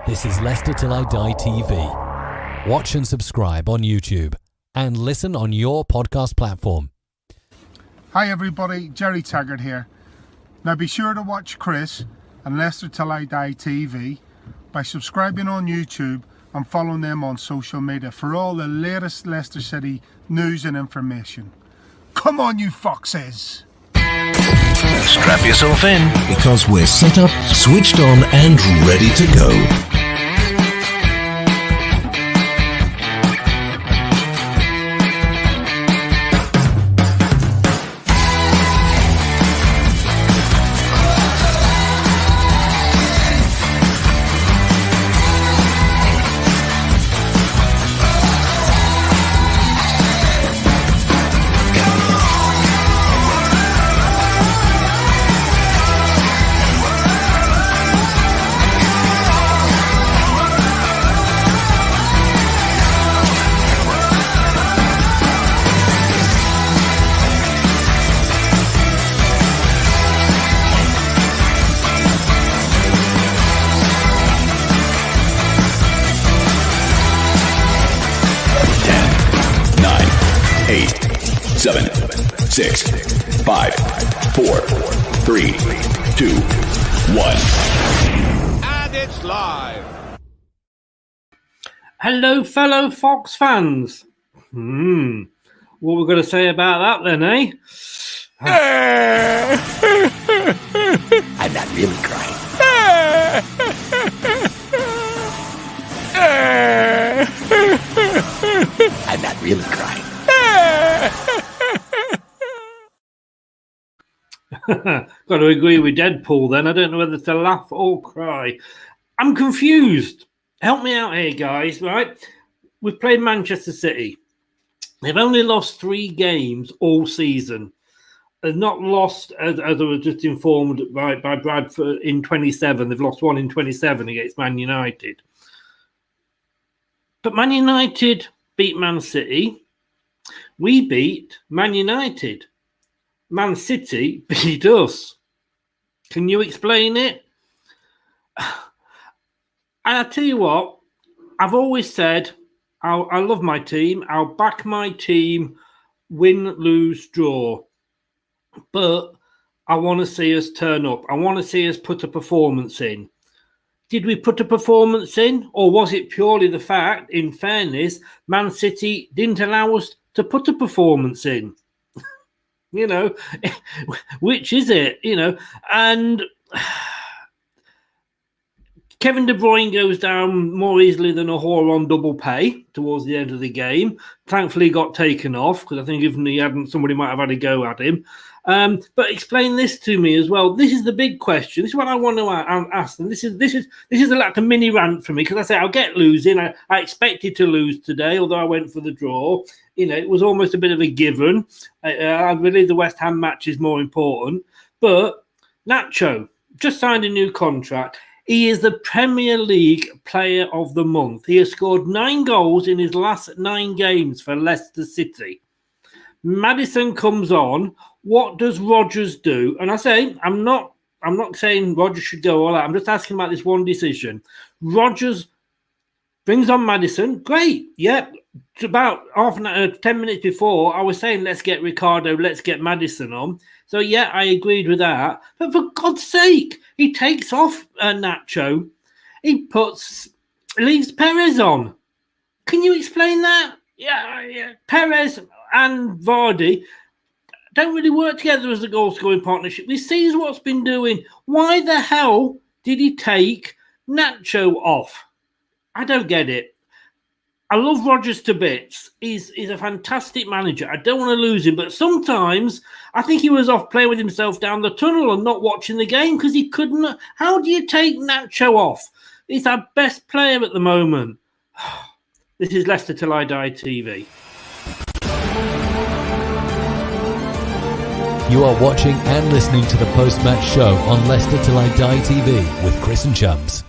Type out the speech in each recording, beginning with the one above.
This is Leicester Till I Die TV. Watch and subscribe on YouTube and listen on your podcast platform. Hi everybody, Jerry Taggart here. Now be sure to watch Chris and Leicester Till I Die TV by subscribing on YouTube and following them on social media for all the latest Leicester City news and information. Come on you foxes! Strap yourself in, because we're set up, switched on and ready to go. Seven, 6, 5, 4, 3, 2, 1. And it's live. Hello, fellow Fox fans. What we're going to say about that then, eh? I'm not really crying. I'm not really crying. Got to agree with Deadpool then. I don't know whether to laugh or cry. I'm confused. Help me out here, guys, right? We've played Manchester City. They've only lost 3 games all season. They've not lost, as I was just informed by Bradford, in 27. They've lost 1 in 27 against Man United. But Man United beat Man City. We beat Man United. Man City beat us. Can you explain it? And I tell you what, I've always said I love my team. I'll back my team, win, lose, draw. But I want to see us turn up. I want to see us put a performance in. Did we put a performance in? Or was it purely the fact, in fairness, Man City didn't allow us to put a performance in? You know, which is it? You know, and Kevin De Bruyne goes down more easily than a whore on double pay towards the end of the game. Thankfully, got taken off because I think if he hadn't, somebody might have had a go at him. But explain this to me as well. This is the big question. This is what I want to ask. And this is like a mini rant for me because I say I'll get losing. I expected to lose today, although I went for the draw. You know, it was almost a bit of a given. I believe the West Ham match is more important. But Nacho just signed a new contract. He is the Premier League Player of the Month. He has scored 9 goals in his last 9 games for Leicester City. Maddison comes on. What does Rodgers do? And I say, I'm not saying Rodgers should go all out. I'm just asking about this one decision. Rodgers brings on Maddison. Great. Yep. About half an hour, 10 minutes before, I was saying, let's get Ricardo, let's get Maddison on. So, yeah, I agreed with that. But for God's sake, he takes off Nacho. He leaves Perez on. Can you explain that? Yeah. Perez and Vardy don't really work together as a goal-scoring partnership. We see what's been doing. Why the hell did he take Nacho off? I don't get it. I love Rodgers to bits. He's a fantastic manager. I don't want to lose him, but sometimes I think he was off playing with himself down the tunnel and not watching the game because he couldn't. How do you take Nacho off? He's our best player at the moment. This is Leicester Till I Die TV. You are watching and listening to the post-match show on Leicester Till I Die TV with Chris and Chums.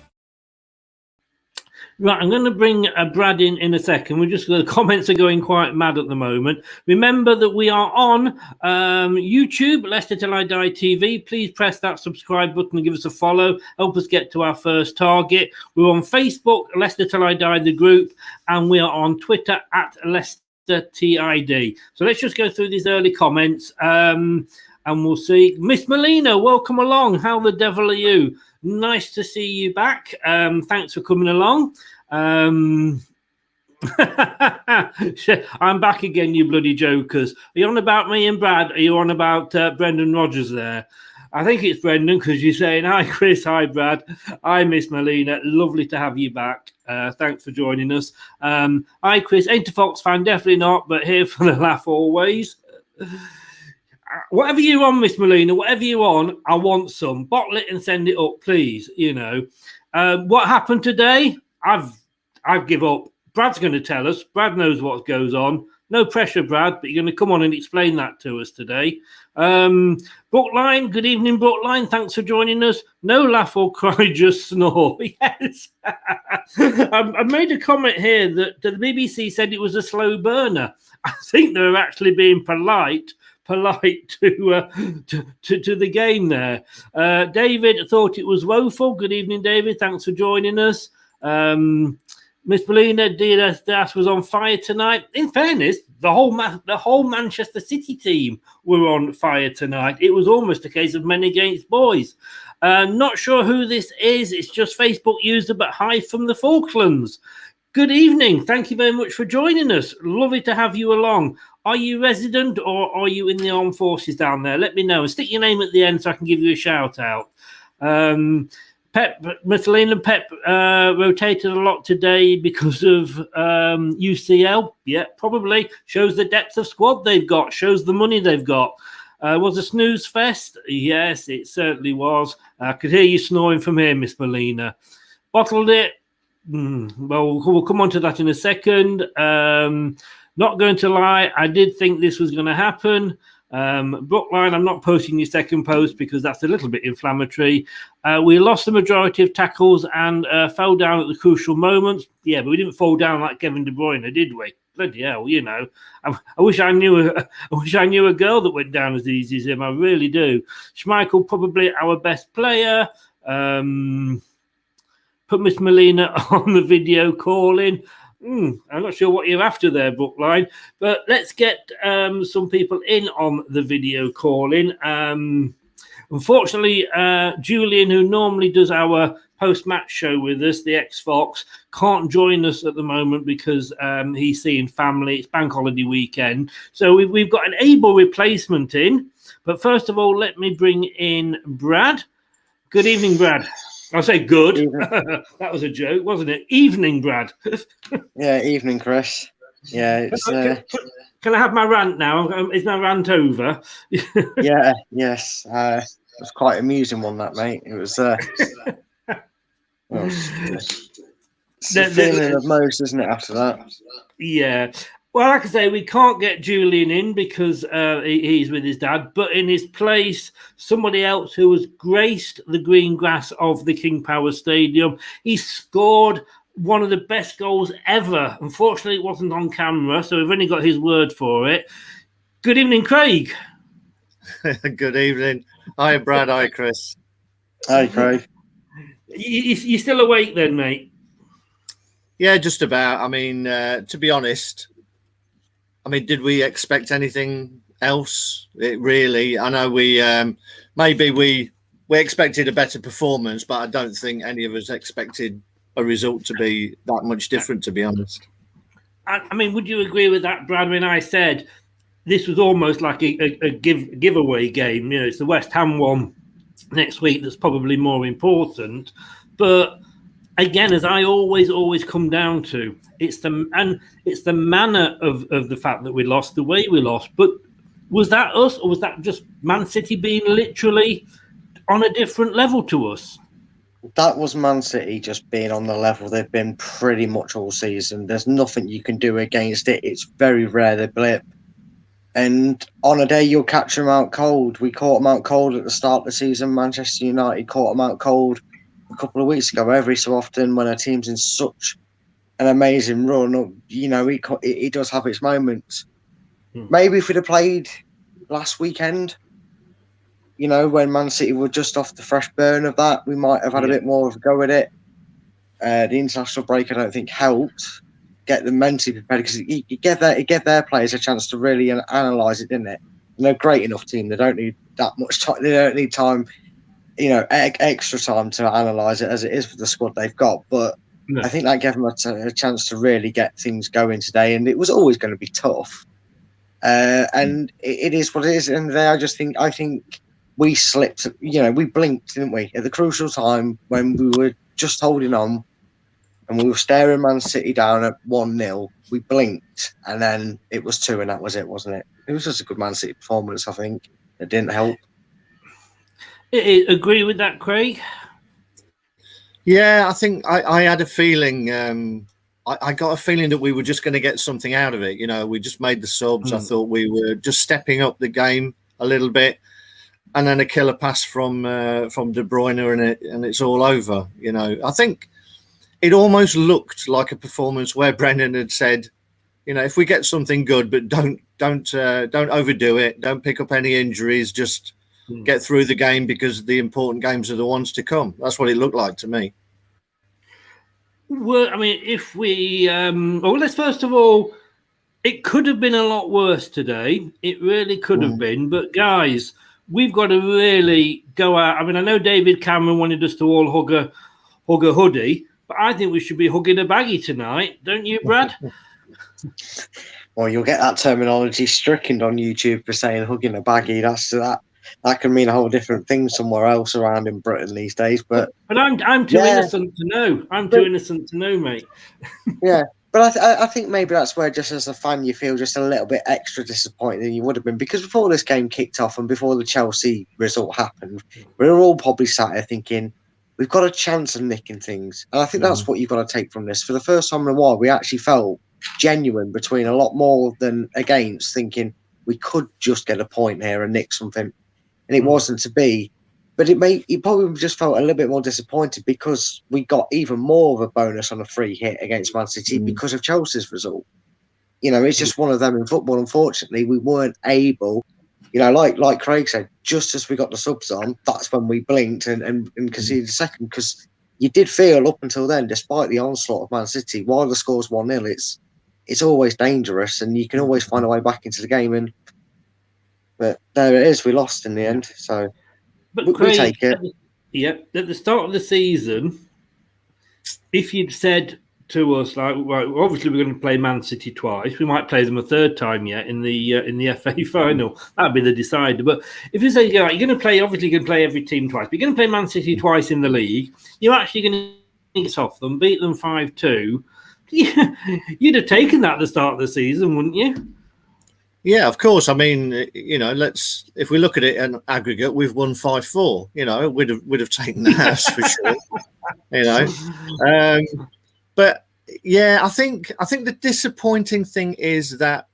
Right, I'm going to bring Brad in a second. The comments are going quite mad at the moment. Remember that we are on YouTube, Leicester Till I Die TV. Please press that subscribe button and give us a follow. Help us get to our first target. We're on Facebook, Leicester Till I Die, the group, and we are on Twitter at lcfc. So let's just go through these early comments, and we'll see. Miss Melina, welcome along. How the devil are you? Nice to see you back. Thanks for coming along. I'm back again, you bloody jokers. Are you on about me and Brad? Are you on about Brendan Rodgers there? I think it's Brendan, because you're saying, hi, Chris, hi, Brad. Hi, Miss Melina. Lovely to have you back. Thanks for joining us. Hi, Chris. Ain't a Fox fan, definitely not, but here for the laugh always. Whatever you're on, Miss Melina, whatever you're on, I want some. Bottle it and send it up, please. You know. What happened today? I've give up. Brad's going to tell us. Brad knows what goes on. No pressure, Brad, but you're going to come on and explain that to us today. Brookline, good evening, Brookline. Thanks for joining us. No laugh or cry, just snore. Yes. I made a comment here that the BBC said it was a slow burner. I think they were actually being polite to the game there. David thought it was woeful. Good evening, David. Thanks for joining us. Miss Melina, Das was on fire tonight. In fairness, the whole Manchester City team were on fire tonight. It was almost a case of men against boys. Not sure who this is. It's just Facebook user, but hi from the Falklands. Good evening. Thank you very much for joining us. Lovely to have you along. Are you resident or are you in the armed forces down there? Let me know. And stick your name at the end so I can give you a shout out. Pep, Michelina Pep rotated a lot today because of UCL. Yeah, probably. Shows the depth of squad they've got. Shows the money they've got. Was a snooze fest? Yes, it certainly was. I could hear you snoring from here, Miss Melina. Bottled it? Well, we'll come on to that in a second. Not going to lie, I did think this was going to happen. Brookline, I'm not posting your second post because that's a little bit inflammatory. We lost the majority of tackles and fell down at the crucial moments. Yeah, but we didn't fall down like Kevin De Bruyne, did we? Bloody hell, you know. I wish I knew a girl that went down as easy as him. I really do. Schmeichel, probably our best player. Put Miss Melina on the video calling. I'm not sure what you're after there, Brookline, but let's get some people in on the video calling. Unfortunately, Julian, who normally does our post-match show with us, the X-Fox, can't join us at the moment because he's seeing family. It's bank holiday weekend. So we've got an able replacement in. But first of all, let me bring in Brad. Good evening, Brad. I'll say good. That was a joke, wasn't it? Evening, Brad. Yeah, evening, Chris. Yeah, it's. Can I have my rant now? Is my rant over? Yeah, yes. It was quite an amusing one, that, mate. It was. It's the feeling of most, isn't it? After that. Yeah. Well, like I say, we can't get Julian in because he's with his dad, but in his place, somebody else who has graced the green grass of the King Power Stadium. He scored one of the best goals ever. Unfortunately, it wasn't on camera, so we've only got his word for it. Good evening, Craig. Good evening. Hi, Brad. Hi, Chris. Hi, Craig. You still awake then, mate? Yeah, just about. I mean, to be honest, did we expect anything else? Really, I know we maybe we expected a better performance, but I don't think any of us expected a result to be that much different, to be honest. I mean, would you agree with that, Brad? When I said this was almost like a giveaway game, you know, it's the West Ham one next week that's probably more important, but again, as I always come down to, it's the manner of the fact that we lost, the way we lost. But was that us, or was that just Man City being literally on a different level to us? That was Man City just being on the level they've been pretty much all season. There's nothing you can do against it. It's very rare they blip. And on a day you'll catch them out cold. We caught them out cold at the start of the season. Manchester United caught them out cold a couple of weeks ago. Every so often when a team's in such an amazing run. You know, it does have its moments. Maybe if we'd have played last weekend, you know, when Man City were just off the fresh burn of that, we might have had a bit more of a go at it. The international break, I don't think, helped get them mentally prepared because it gave their players a chance to really analyse it, didn't it? And they're a great enough team. They don't need that much time. They don't need time, you know, extra time to analyse it as it is for the squad they've got. But I think that gave them a chance to really get things going today. And it was always going to be tough. And it is what it is. And I think we slipped, you know, we blinked, didn't we? At the crucial time when we were just holding on and we were staring Man City down at 1-0, we blinked and then it was 2 and that was it, wasn't it? It was just a good Man City performance, I think. It didn't help. Agree with that, Craig? Yeah, I think I had a feeling, I got a feeling that we were just going to get something out of it. You know, we just made the subs. I thought we were just stepping up the game a little bit. And then a killer pass from De Bruyne and it's all over. You know, I think it almost looked like a performance where Brendan had said, you know, if we get something good, but don't overdo it, don't pick up any injuries, just get through the game because the important games are the ones to come. That's what it looked like to me. Well, I mean, if we, let's first of all, it could have been a lot worse today. It really could have been. But guys, we've got to really go out. I mean, I know David Cameron wanted us to all hug a hoodie, but I think we should be hugging a baggie tonight, don't you, Brad? Well, you'll get that terminology stricken on YouTube for saying hugging a baggie. That can mean a whole different thing somewhere else around in Britain these days. But I'm too innocent to know. I'm too innocent to know, mate. Yeah. But I think maybe that's where, just as a fan, you feel just a little bit extra disappointed than you would have been. Because before this game kicked off and before the Chelsea result happened, we were all probably sat here thinking, we've got a chance of nicking things. And I think that's what you've got to take from this. For the first time in a while, we actually felt genuine between a lot more than against, thinking we could just get a point here and nick something. And it wasn't to be. But it probably just felt a little bit more disappointed because we got even more of a bonus on a free hit against Man City because of Chelsea's result. You know, it's just one of them in football. Unfortunately, we weren't able, you know, like Craig said, just as we got the subs on, that's when we blinked and conceded a second. Because you did feel up until then, despite the onslaught of Man City, while the score's 1-0, it's always dangerous and you can always find a way back into the game. But there it is, we lost in the end. So. But Craig, we take it. At the start of the season, if you'd said to us, like, right, obviously we're going to play Man City twice, we might play them a third time yet in the FA final. That'd be the decider. But if you say, you're going to play, obviously you're going to play every team twice, but you're going to play Man City twice in the league, you're actually going to get off them, beat them 5-2. You'd have taken that at the start of the season, wouldn't you? Yeah, of course. I mean, you know, if we look at it in aggregate, we've won 5-4. You know, we'd have taken that for sure. You know, but yeah, I think the disappointing thing is that,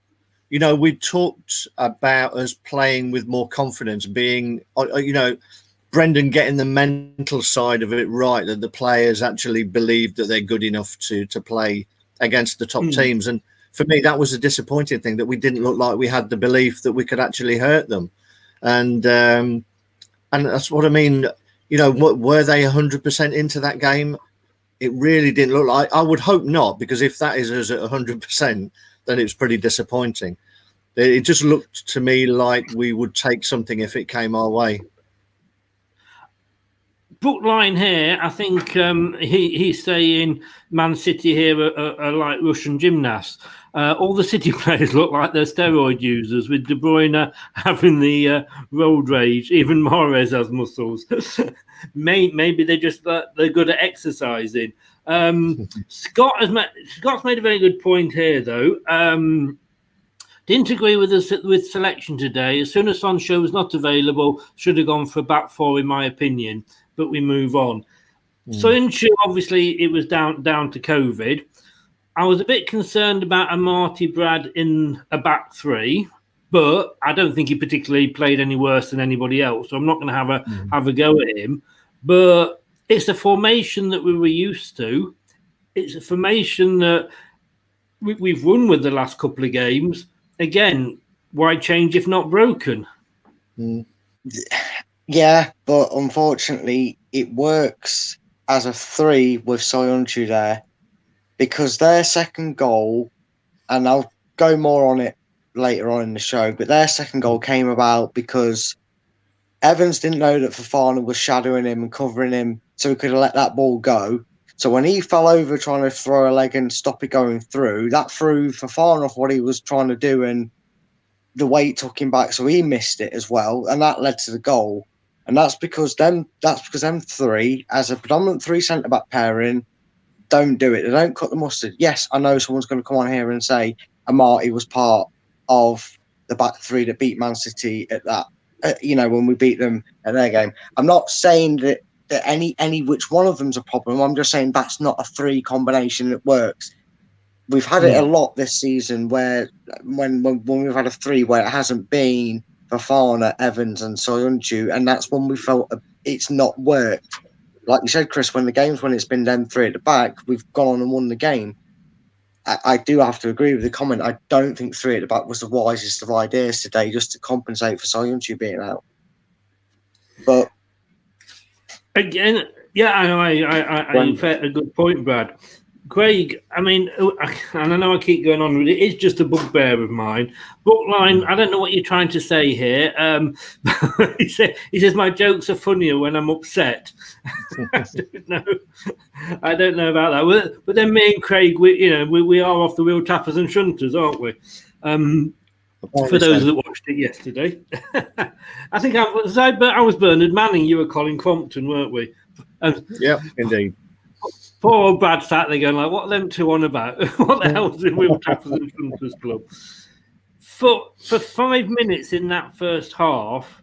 you know, we talked about us playing with more confidence, being, you know, Brendan getting the mental side of it right, that the players actually believe that they're good enough to play against the top teams. And for me, that was a disappointing thing, that we didn't look like we had the belief that we could actually hurt them. And that's what I mean. You know, were they 100% into that game? It really didn't look like. I would hope not, because if that is us at 100%, then it's pretty disappointing. It just looked to me like we would take something if it came our way. Bookline here, I think he's saying Man City here are like Russian gymnasts. All the City players look like they're steroid users, with De Bruyne having the road rage. Even Mahrez has muscles. Maybe they're good at exercising. Scott's made a very good point here, though. Didn't agree with selection today. As soon as Sancho was not available, should have gone for a back four, in my opinion. But we move on. Sancho, obviously, it was down to COVID. I was a bit concerned about Amati Brad in a back three, but I don't think he particularly played any worse than anybody else. So I'm not going to have a go at him. But it's a formation that we were used to. it's a formation that we've won with the last couple of games. Again, why change if not broken? Yeah, but unfortunately, it works as a 3 with Soyuncu there, because their second goal, and I'll go more on it later on in the show, but their second goal came about because Evans didn't know that Fofana was shadowing him and covering him, so he could have let that ball go. So when he fell over trying to throw a leg and stop it going through, that threw Fofana off what he was trying to do, and the weight took him back, so he missed it as well, and that led to the goal. And that's because them three, as a predominant 3 centre back pairing, don't do it. They don't cut the mustard. Yes, I know someone's going to come on here and say Amati was part of the back 3 that beat Man City at that. When we beat them at their game. I'm not saying that any which one of them's a problem. I'm just saying that's not a 3 combination that works. We've had it a lot this season where when we've had a 3 where it hasn't been Fofana, Evans and Soyuncu, and that's when we felt it's not worked. Like you said, Chris, when it's been them 3 at the back, we've gone on and won the game. I do have to agree with the comment. I don't think 3 at the back was the wisest of ideas today, just to compensate for Soyuncu being out. But again, yeah, I know. I a good point, Brad. Craig, I mean, and I know I keep going on with it. It's just a bugbear of mine. Brookline, I don't know what you're trying to say here. He says my jokes are funnier when I'm upset. I don't know about that. But then me and Craig, we are off the wheel tappers and shunters, aren't we? For those that watched it yesterday, I think I was Bernard Manning. You were Colin Crompton, weren't we? Yeah, indeed. Poor old Brad sat there going like, what are them two on about? What the hell is the Wheel Tappers and Shunters Club? For 5 minutes in that first half,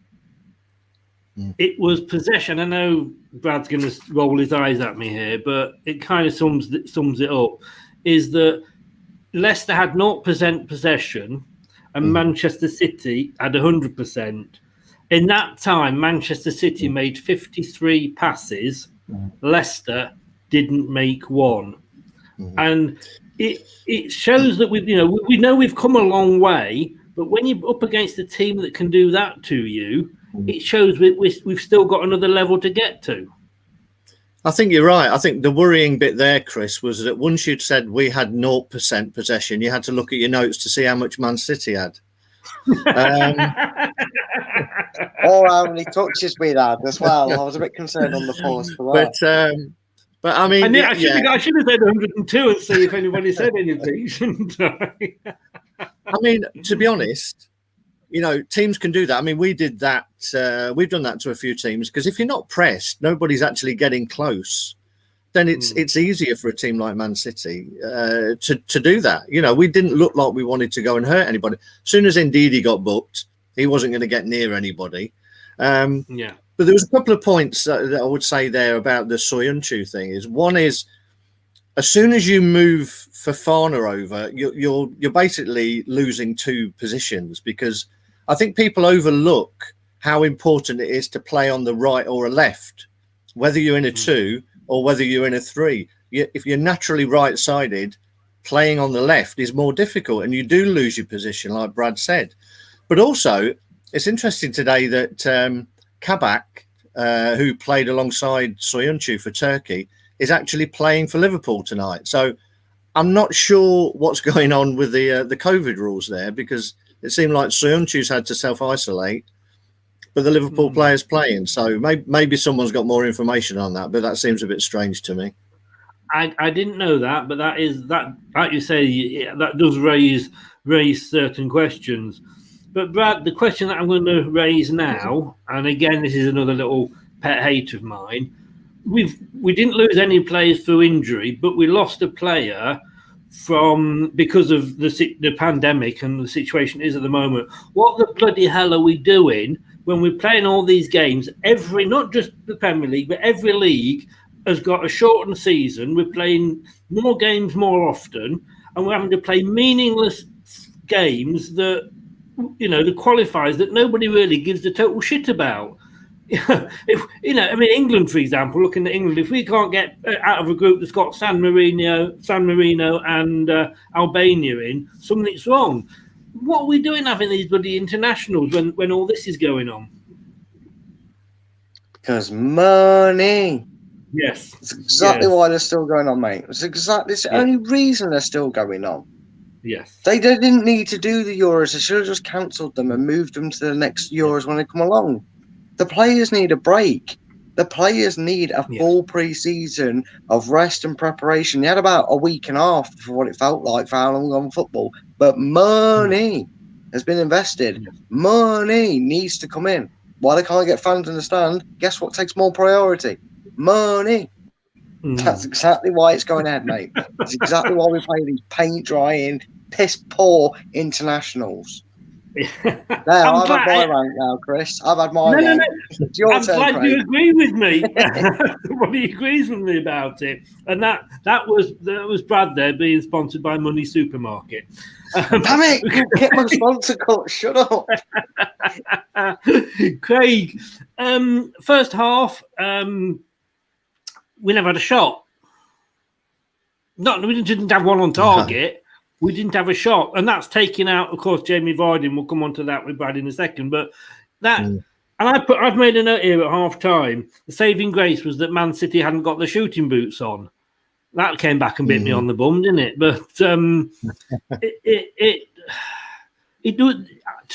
it was possession. I know Brad's going to roll his eyes at me here, but it kind of sums it up, is that Leicester had 0% possession and Manchester City had 100%. In that time, Manchester City made 53 passes. Leicester didn't make one, and it shows that we know we've come a long way. But when you're up against a team that can do that to you, it shows we've still got another level to get to. I think you're right. I think the worrying bit there, Chris, was that once you'd said we had 0% possession, you had to look at your notes to see how much Man City had. Or how many touches we'd had as well. I was a bit concerned on the pause for that. But I mean, I should have said 102 and see if anybody said anything, shouldn't I? I mean, to be honest, teams can do that. I mean, we did that. We've done that to a few teams, because if you're not pressed, nobody's actually getting close. Then it's easier for a team like Man City to do that. We didn't look like we wanted to go and hurt anybody. As soon as Ndidi got booked, he wasn't going to get near anybody. But there was a couple of points that I would say there about the Soyuncu thing. One is, as soon as you move Fofana over, you're basically losing 2 positions, because I think people overlook how important it is to play on the right or a left, whether you're in a 2 or whether you're in a 3. If you're naturally right-sided, playing on the left is more difficult, and you do lose your position, like Brad said. But also, it's interesting today that Kabak, who played alongside Soyuncu for Turkey, is actually playing for Liverpool tonight. So I'm not sure what's going on with the COVID rules there, because it seemed like Soyuncu's had to self-isolate, but the Liverpool player's playing. So maybe someone's got more information on that, but that seems a bit strange to me. I didn't know that, but that like you say, that does raise certain questions. But Brad, the question that I'm going to raise now, and again, this is another little pet hate of mine. We didn't lose any players through injury, but we lost a player because of the pandemic and the situation is at the moment. What the bloody hell are we doing when we're playing all these games? Not just the Premier League, but every league has got a shortened season. We're playing more games more often, and we're having to play meaningless games that, the qualifiers that nobody really gives a total shit about. if I mean, England, for example, looking at England, if we can't get out of a group that's got San Marino, and Albania in, something's wrong. What are we doing having these bloody internationals when all this is going on? Because money. Yes, it's exactly why they're still going on, mate. It's the only reason they're still going on. Yes, they didn't need to do the Euros. They should have just cancelled them and moved them to the next Euros when they come along. The players need a break. The players need a full pre-season of rest and preparation. They had about a week and a half for what it felt like for how long on football. But money has been invested. Money needs to come in. Why they can't get fans in the stand, guess what takes more priority? Money. That's exactly why it's going ahead, mate. It's exactly why we play these paint-drying, piss-poor internationals. There, I've had my rank now, Chris. I've had my rank. It's your turn, glad Craig. you agree with me. Everybody agrees with me about it, and that was Brad there being sponsored by Money Supermarket. Damn it! You get my sponsor cut. Shut up, Craig. First half, we never had a shot. We didn't have one on target. No. We didn't have a shot, and that's taking out, of course, Jamie Vardy. We'll come on to that with Brad in a second. But that, and I've made a note here at half time. The saving grace was that Man City hadn't got the shooting boots on. That came back and bit me on the bum, didn't it? But to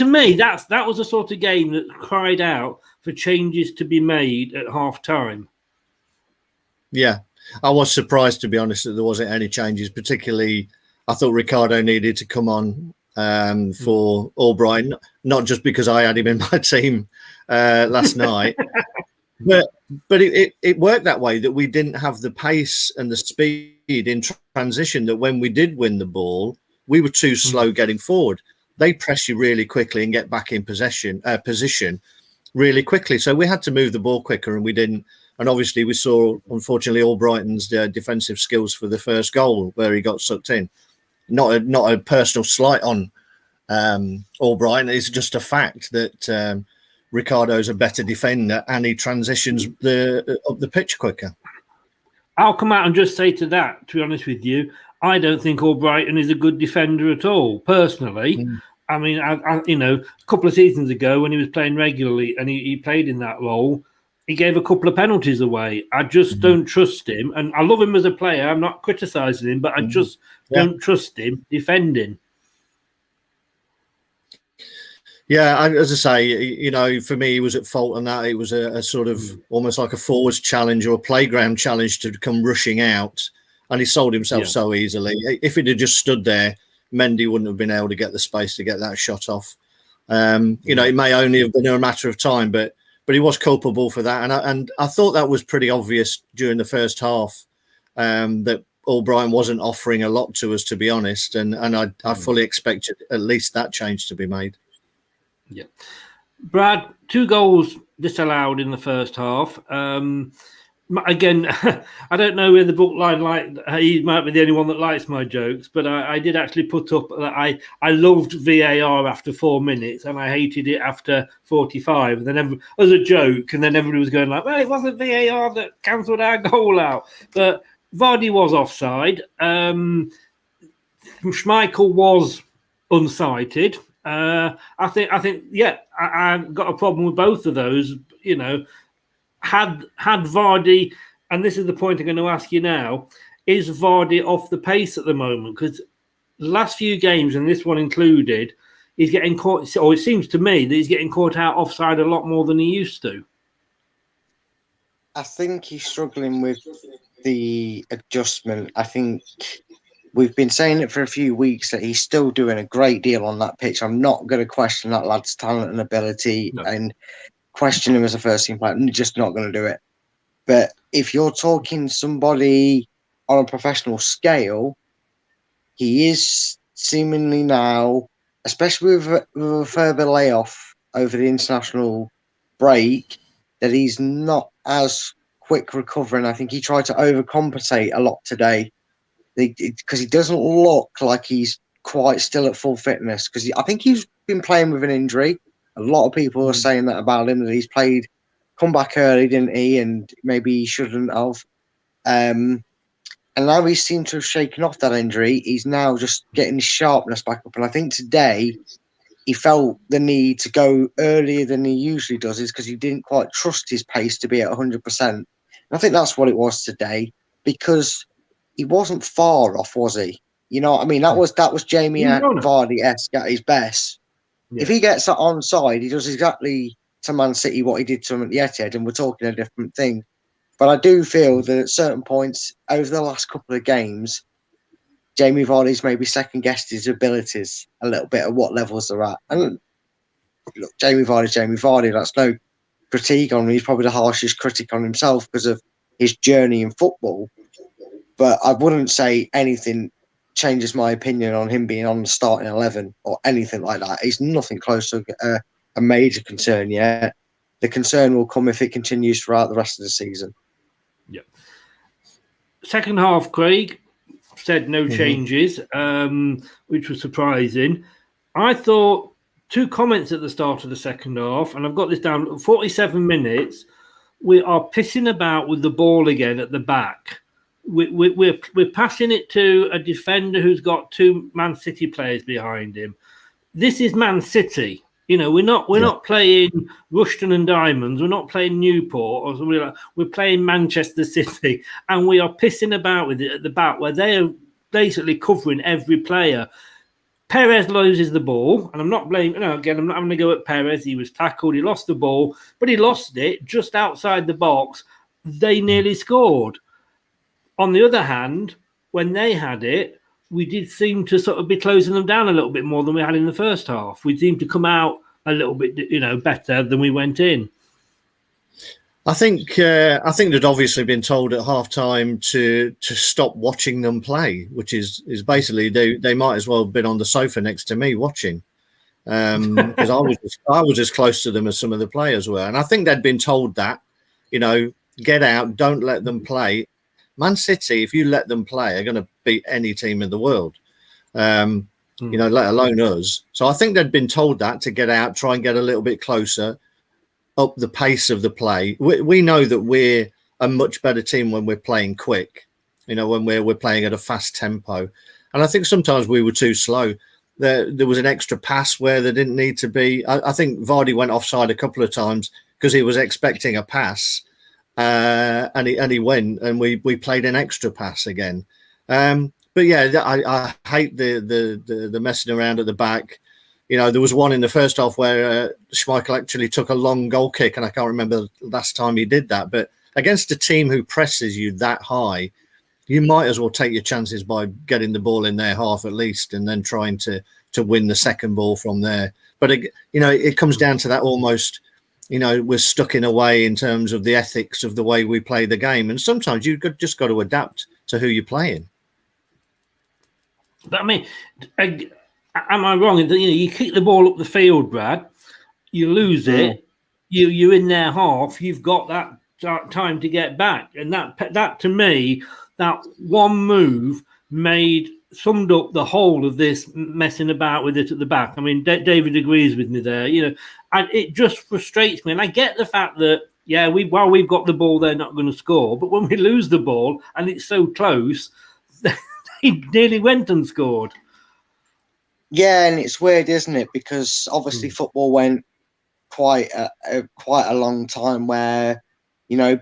me, that was a sort of game that cried out for changes to be made at half time. Yeah, I was surprised, to be honest, that there wasn't any changes. Particularly, I thought Ricardo needed to come on for Albright, not just because I had him in my team last night, but it worked that way, that we didn't have the pace and the speed in transition, that when we did win the ball, we were too slow getting forward. They press you really quickly and get back in position really quickly. So we had to move the ball quicker, and we didn't. And obviously we saw, unfortunately, Albrighton's defensive skills for the first goal where he got sucked in. Not a personal slight on Albrighton. It's just a fact that Ricardo's a better defender and he transitions up the pitch quicker. I'll come out and just say to that, to be honest with you, I don't think Albrighton is a good defender at all, personally. I mean, I a couple of seasons ago when he was playing regularly and he played in that role, he gave a couple of penalties away. I just don't trust him. And I love him as a player. I'm not criticising him, but I just don't trust him defending. Yeah, as I say, for me, he was at fault on that. It was a sort of almost like a forwards challenge or a playground challenge to come rushing out. And he sold himself so easily. If he'd have just stood there, Mendy wouldn't have been able to get the space to get that shot off. It may only have been a matter of time, but he was culpable for that. And I thought that was pretty obvious during the first half, that Albright wasn't offering a lot to us, to be honest. And I fully expected at least that change to be made. Yeah. Brad, 2 goals disallowed in the first half. Again, I don't know where the book line, he might be the only one that likes my jokes, but I did actually put up that I loved VAR after 4 minutes and I hated it after 45. And then as a joke, and then everybody was going like, well, it wasn't VAR that cancelled our goal out. But Vardy was offside. Schmeichel was unsighted. I think, I got a problem with both of those. Had Vardy, and this is the point I'm going to ask you now, is Vardy off the pace at the moment? Because the last few games, and this one included, he's getting caught, or it seems to me that he's getting caught out offside a lot more than he used to. I think he's struggling with the adjustment. I think we've been saying it for a few weeks that he's still doing a great deal on that pitch. I'm not going to question that lad's talent and ability and question him as a first team player. I'm just not going to do it. But if you're talking somebody on a professional scale, he is seemingly now, especially with a further layoff over the international break, that he's not as quick recovering. I think he tried to overcompensate a lot today because he doesn't look like he's quite still at full fitness, because I think he's been playing with an injury. A lot of people are saying that about him, that he's played come back early, didn't he? And maybe he shouldn't have. And now he seemed to have shaken off that injury. He's now just getting his sharpness back up. And I think today he felt the need to go earlier than he usually does, is because he didn't quite trust his pace to be at 100%. And I think that's what it was today, because he wasn't far off, was he? You know what I mean? That was Jamie Vardy-esque at his best. Yeah. If he gets that onside, he does exactly to Man City what he did to him at the Etihad, and we're talking a different thing. But I do feel that at certain points over the last couple of games, Jamie Vardy's maybe second-guessed his abilities a little bit at what levels they're at. And look, Jamie Vardy. That's no critique on him. He's probably the harshest critic on himself because of his journey in football. But I wouldn't say anything changes my opinion on him being on the starting 11 or anything like that. He's nothing close to a major concern yet. The concern will come if it continues throughout the rest of the season. Yeah. Second half, Craig said no changes, which was surprising. I thought two comments at the start of the second half, and I've got this down, 47 minutes, we are pissing about with the ball again at the back. We're passing it to a defender who's got two Man City players behind him. This is Man City. You know, we're not playing Rushton and Diamonds. We're not playing Newport or something like that. We're playing Manchester City, and we are pissing about with it at the back, where they are basically covering every player. Perez loses the ball, and I'm not blaming. Again, I'm not having to go at Perez. He was tackled. He lost the ball, but he lost it just outside the box. They nearly scored. On the other hand, when they had it, we did seem to sort of be closing them down a little bit more than we had in the first half. We seemed to come out a little bit, better than we went in. I think they'd obviously been told at half time to stop watching them play, which is basically they might as well have been on the sofa next to me watching, because I was as close to them as some of the players were, and I think they'd been told that, get out, don't let them play. Man City, if you let them play, are going to beat any team in the world, let alone us. So I think they'd been told that to get out, try and get a little bit closer, up the pace of the play. We know that we're a much better team when we're playing quick, when we're playing at a fast tempo. And I think sometimes we were too slow. There was an extra pass where there didn't need to be. I think Vardy went offside a couple of times because he was expecting a pass. And he went, and we played an extra pass again. But yeah, I hate the messing around at the back. There was one in the first half where Schmeichel actually took a long goal kick, and I can't remember the last time he did that. But against a team who presses you that high, you might as well take your chances by getting the ball in their half at least, and then trying to win the second ball from there. But it comes down to that almost. We're stuck in a way in terms of the ethics of the way we play the game. And sometimes you've just got to adapt to who you're playing. But I mean, am I wrong? You kick the ball up the field, Brad, you lose it, you're in their half, you've got that time to get back. And that to me, that one move summed up the whole of this messing about with it at the back. I mean, David agrees with me there, and it just frustrates me. And I get the fact that, while we've got the ball, they're not going to score. But when we lose the ball and it's so close, he nearly went and scored. Yeah, and it's weird, isn't it? Because obviously football went quite a long time where,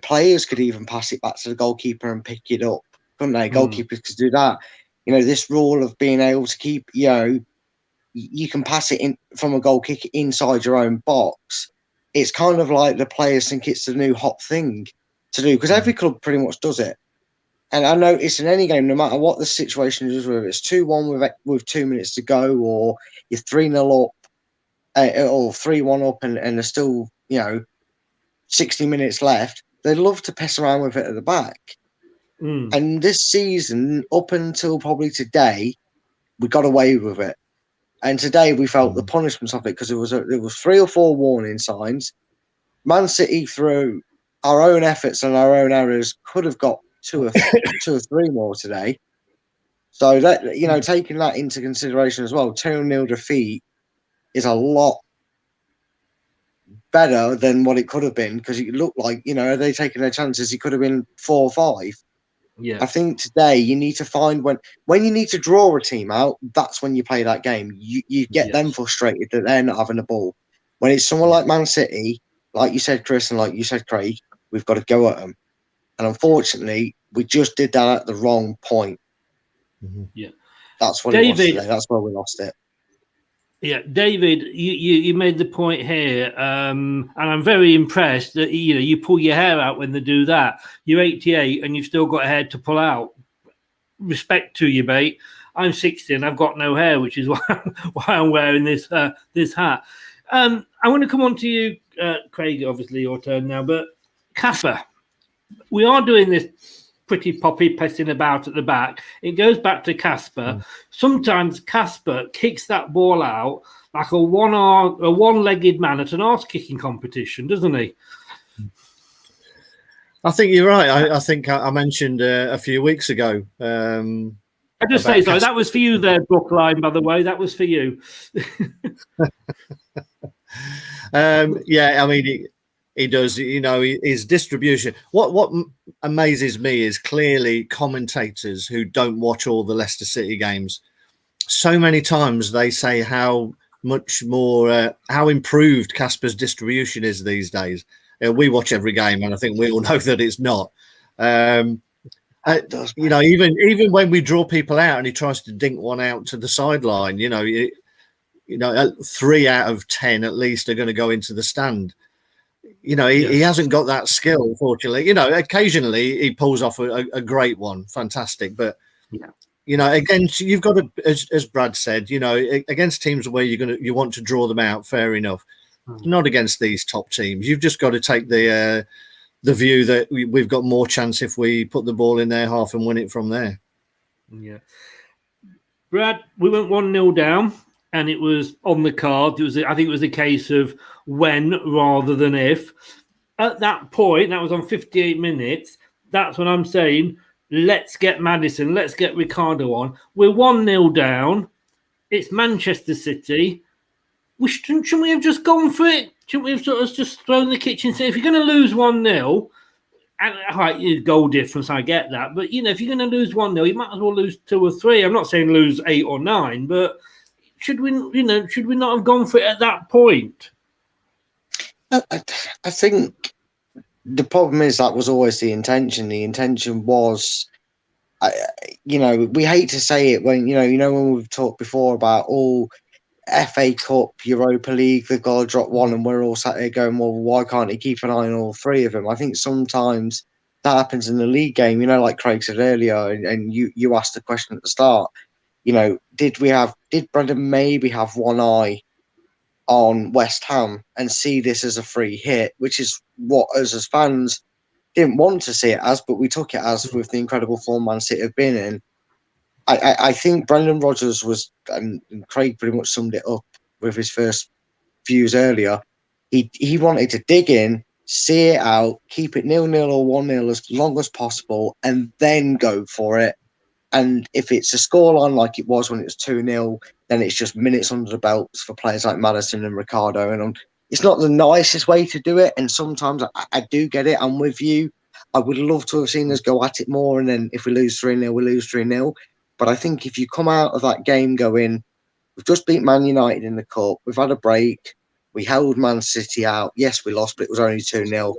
players could even pass it back to the goalkeeper and pick it up, couldn't they? Goalkeepers could do that. This rule of being able to keep, you can pass it in from a goal kick inside your own box. It's kind of like the players think it's the new hot thing to do, because every club pretty much does it. And I notice in any game, no matter what the situation is, whether it's 2-1 with 2 minutes to go, or you're 3-0 up, or 3-1 up, and there's still 60 minutes left, they love to piss around with it at the back. And this season, up until probably today, we got away with it. And today we felt the punishments of it, because there was 3 or 4 warning signs. Man City, through our own efforts and our own errors, could have got 2 or 3 more today. So that taking that into consideration as well, 2-0 defeat is a lot better than what it could have been, because it looked like, are they taking their chances? It could have been 4 or 5. Yeah. I think today you need to find when you need to draw a team out, that's when you play that game. You get them frustrated that they're not having the ball. When it's someone like Man City, like you said, Chris, and like you said, Craig, we've got to go at them. And unfortunately, we just did that at the wrong point. Yeah. That's what it was today. That's where we lost it. Yeah, David, you made the point here, and I'm very impressed that you pull your hair out when they do that. You're 88 and you've still got a hair to pull out. Respect to you, mate. I'm 60 and I've got no hair, which is why I'm wearing this hat. I want to come on to you, Craig. Obviously, your turn now. But Casper, we are doing this pretty poppy pissing about at the back. It goes back to Casper. Sometimes Casper kicks that ball out like a one-legged man at an arse-kicking competition, doesn't he? I think you're right. I think I mentioned a few weeks ago. I just say so. That was for you there, Brookline, by the way. That was for you. Yeah, I mean, he does. His distribution. What amazes me is clearly commentators who don't watch all the Leicester City games. So many times they say how much more, how improved Casper's distribution is these days. We watch every game, and I think we all know that it's not. Even when we draw people out, and he tries to dink one out to the sideline, 3 out of 10 at least are going to go into the stand. He hasn't got that skill, unfortunately. Occasionally he pulls off a great one, fantastic. But again, you've got to, as Brad said, against teams where you want to draw them out, fair enough. Not against these top teams. You've just got to take the view that we've got more chance if we put the ball in their half and win it from there. Yeah, Brad, we went 1-0 down, and it was on the card. I think it was a case of when rather than if. At that point, that was on 58 minutes. That's when I'm saying, let's get Maddison, let's get Ricardo on. We're 1-0 down. It's Manchester City. Shouldn't we have just gone for it? Shouldn't we have sort of just thrown the kitchen sink? If you're going to lose 1-0, and right, goal difference, I get that. But, if you're going to lose 1-0, you might as well lose 2 or 3. I'm not saying lose 8 or 9, but should we not have gone for it at that point? I think the problem is that was always the intention. The intention was, we hate to say it when, when we've talked before about FA Cup, Europa League, they've got to drop one, and we're all sat there going, well, why can't he keep an eye on all 3 of them? I think sometimes that happens in the league game, like Craig said earlier, and you asked the question at the start, did Brendan maybe have one eye on West Ham and see this as a free hit, which is what us as fans didn't want to see it as, but we took it as with the incredible form Man City have been in. I think Brendan Rodgers was, and Craig pretty much summed it up with his first views earlier. He wanted to dig in, see it out, keep it 0-0 or 1-0 as long as possible, and then go for it. And if it's a scoreline like it was when it was 2-0, then it's just minutes under the belts for players like Maddison and Ricardo. And it's not the nicest way to do it. And sometimes I do get it. I'm with you. I would love to have seen us go at it more. And then if we lose 3-0, we lose 3-0. But I think if you come out of that game going, we've just beat Man United in the Cup, we've had a break, we held Man City out. Yes, we lost, but it was only 2-0.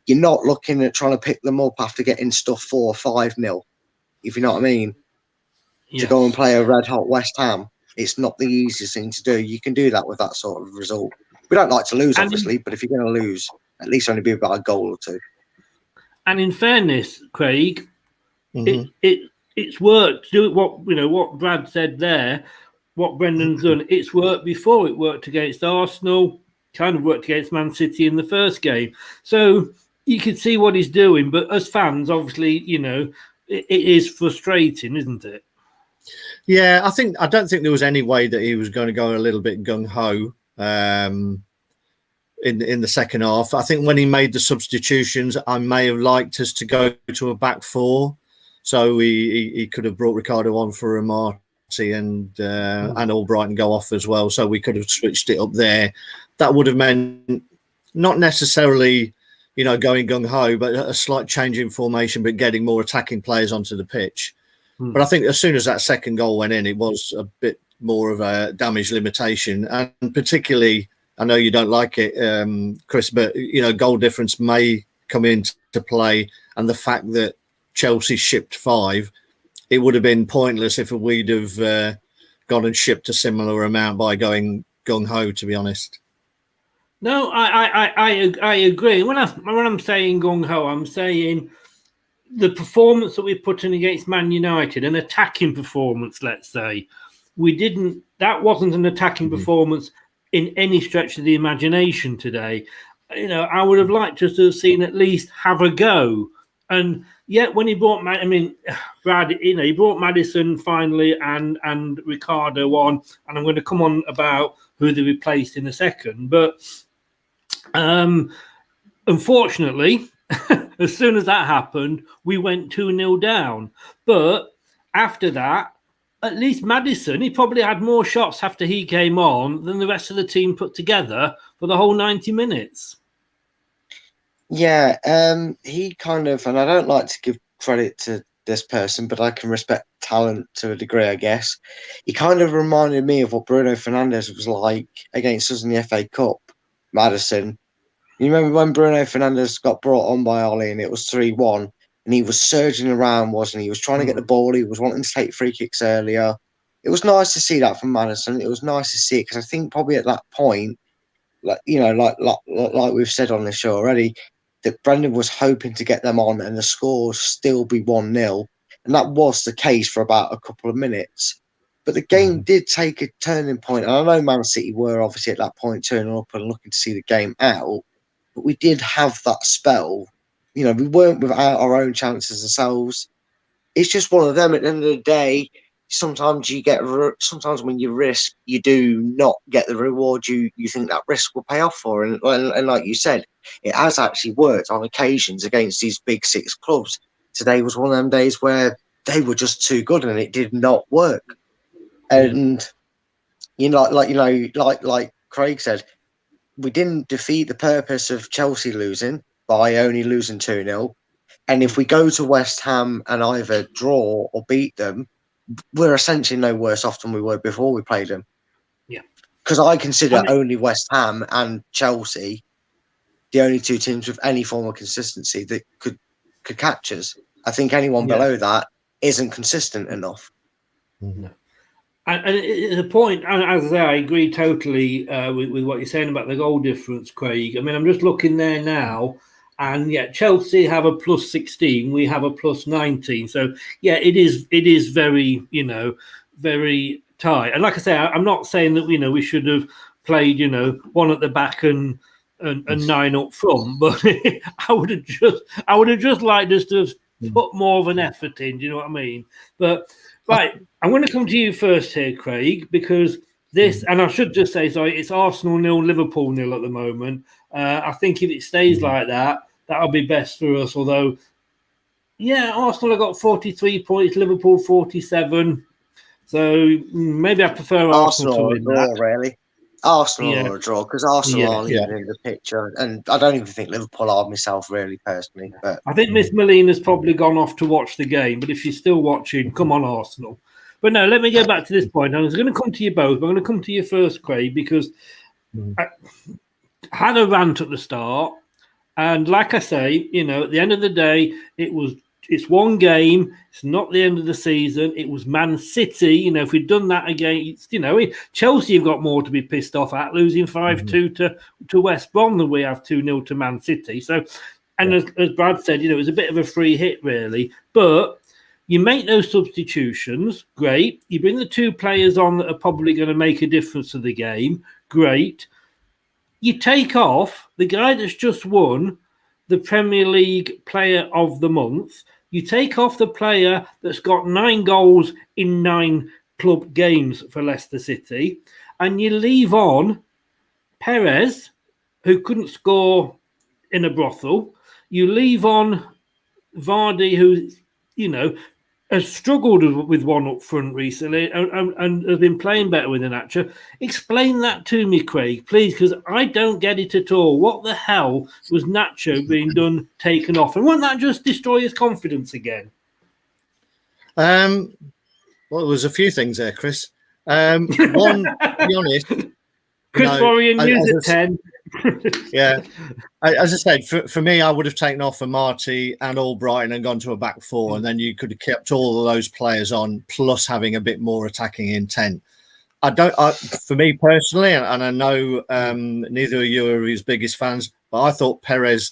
You're not looking at trying to pick them up after getting stuff 4 or 5-0. If you know what I mean, to go and play a red-hot West Ham, it's not the easiest thing to do. You can do that with that sort of result. We don't like to lose, obviously, but if you're going to lose, at least only be about a goal or 2. And in fairness, Craig, it's worked. Do what Brad said there, what Brendan's done. It's worked before. It worked against Arsenal, kind of worked against Man City in the first game. So you could see what he's doing. But as fans, obviously, it is frustrating, isn't it? Yeah, I don't think there was any way that he was going to go a little bit gung ho in the second half. I think when he made the substitutions, I may have liked us to go to a back 4, so he could have brought Ricardo on for Amar and Albrighton go off as well. So we could have switched it up there. That would have meant not necessarily, going gung-ho, but a slight change in formation, but getting more attacking players onto the pitch. But I think as soon as that second goal went in, it was a bit more of a damage limitation. And particularly, I know you don't like it, Chris, but, goal difference may come into play. And the fact that Chelsea shipped 5, it would have been pointless if we'd have gone and shipped a similar amount by going gung-ho, to be honest. No, I agree. When I'm saying gung-ho, I'm saying the performance that we put in against Man United, an attacking performance, let's say, that wasn't an attacking performance in any stretch of the imagination today. I would have liked us to have seen at least have a go. And yet, when he brought, Brad, he brought Maddison finally and Ricardo on, and I'm going to come on about who they replaced in a second. But unfortunately, as soon as that happened, we went 2-0 down. But after that, at least Maddison, he probably had more shots after he came on than the rest of the team put together for the whole 90 minutes. Yeah, he kind of, and I don't like to give credit to this person, but I can respect talent to a degree, I guess. He kind of reminded me of what Bruno Fernandes was like against us in the FA Cup, Maddison. You remember when Bruno Fernandes got brought on by Ollie and it was 3-1 and he was surging around, wasn't he? He was trying to get the ball. He was wanting to take free kicks earlier. It was nice to see that from Maddison. It was nice to see it because I think probably at that point, like we've said on the show already, that Brendan was hoping to get them on and the score still be 1-0. And that was the case for about a couple of minutes. But the game did take a turning point. And I know Man City were obviously at that point turning up and looking to see the game out. But we did have that spell. We weren't without our own chances ourselves. It's just one of them. At the end of the day, sometimes when you risk, you do not get the reward you think that risk will pay off for. And like you said, it has actually worked on occasions against these big 6 clubs. Today was one of them days where they were just too good and it did not work. And like Craig said, we didn't defeat the purpose of Chelsea losing by only losing 2-0. And if we go to West Ham and either draw or beat them, we're essentially no worse off than we were before we played them. Yeah. Because I consider only West Ham and Chelsea the only 2 teams with any form of consistency that could catch us. I think anyone below that isn't consistent enough. No. And it's a point, and as I say, I agree totally with what you're saying about the goal difference, Craig. I mean, I'm just looking there now, and Chelsea have a plus 16, we have a plus 19. So it is very, very tight. And like I say, I'm not saying that we should have played, 1 at the back and 9 up front, but I would have just liked us to have put more of an effort in. Do you know what I mean? But right, I'm going to come to you first here, Craig, because this, and I should just say, sorry, it's Arsenal 0, Liverpool 0 at the moment. I think if it stays like that, that'll be best for us. Although, Arsenal have got 43 points, Liverpool 47. So maybe I prefer Arsenal to win that. Really. Arsenal are a draw because Arsenal aren't even in the picture, and I don't even think Liverpool are myself, really, personally. But I think Miss Molina's probably gone off to watch the game, but if she's still watching, come on, Arsenal. But no, let me go back to this point. I was going to come to you both. I'm going to come to you first, Craig, because I had a rant at the start, and like I say, at the end of the day, it's one game. It's not the end of the season. It was Man City. If we'd done that against, Chelsea have got more to be pissed off at, losing 5-2 to West Brom than we have 2-0 to Man City. So, and as Brad said, it was a bit of a free hit, really. But you make those substitutions, great. You bring the 2 players on that are probably going to make a difference to the game, great. You take off the guy that's just won the Premier League Player of the Month. You take off the player that's got 9 goals in 9 club games for Leicester City, and you leave on Perez, who couldn't score in a brothel. You leave on Vardy, who, has struggled with one up front recently and has been playing better with Iheanacho. Explain that to me, Craig, please, because I don't get it at all. What the hell was Nacho being taken off? And won't that just destroy his confidence again? Well, there was a few things there, Chris. One, to be honest, Chris Warrior news at 10. Yeah, as I said, for me, I would have taken off Marty and Albrighton and gone to a back four, and then you could have kept all of those players on, plus having a bit more attacking intent. For me personally, and I know neither of you are his biggest fans, but I thought Perez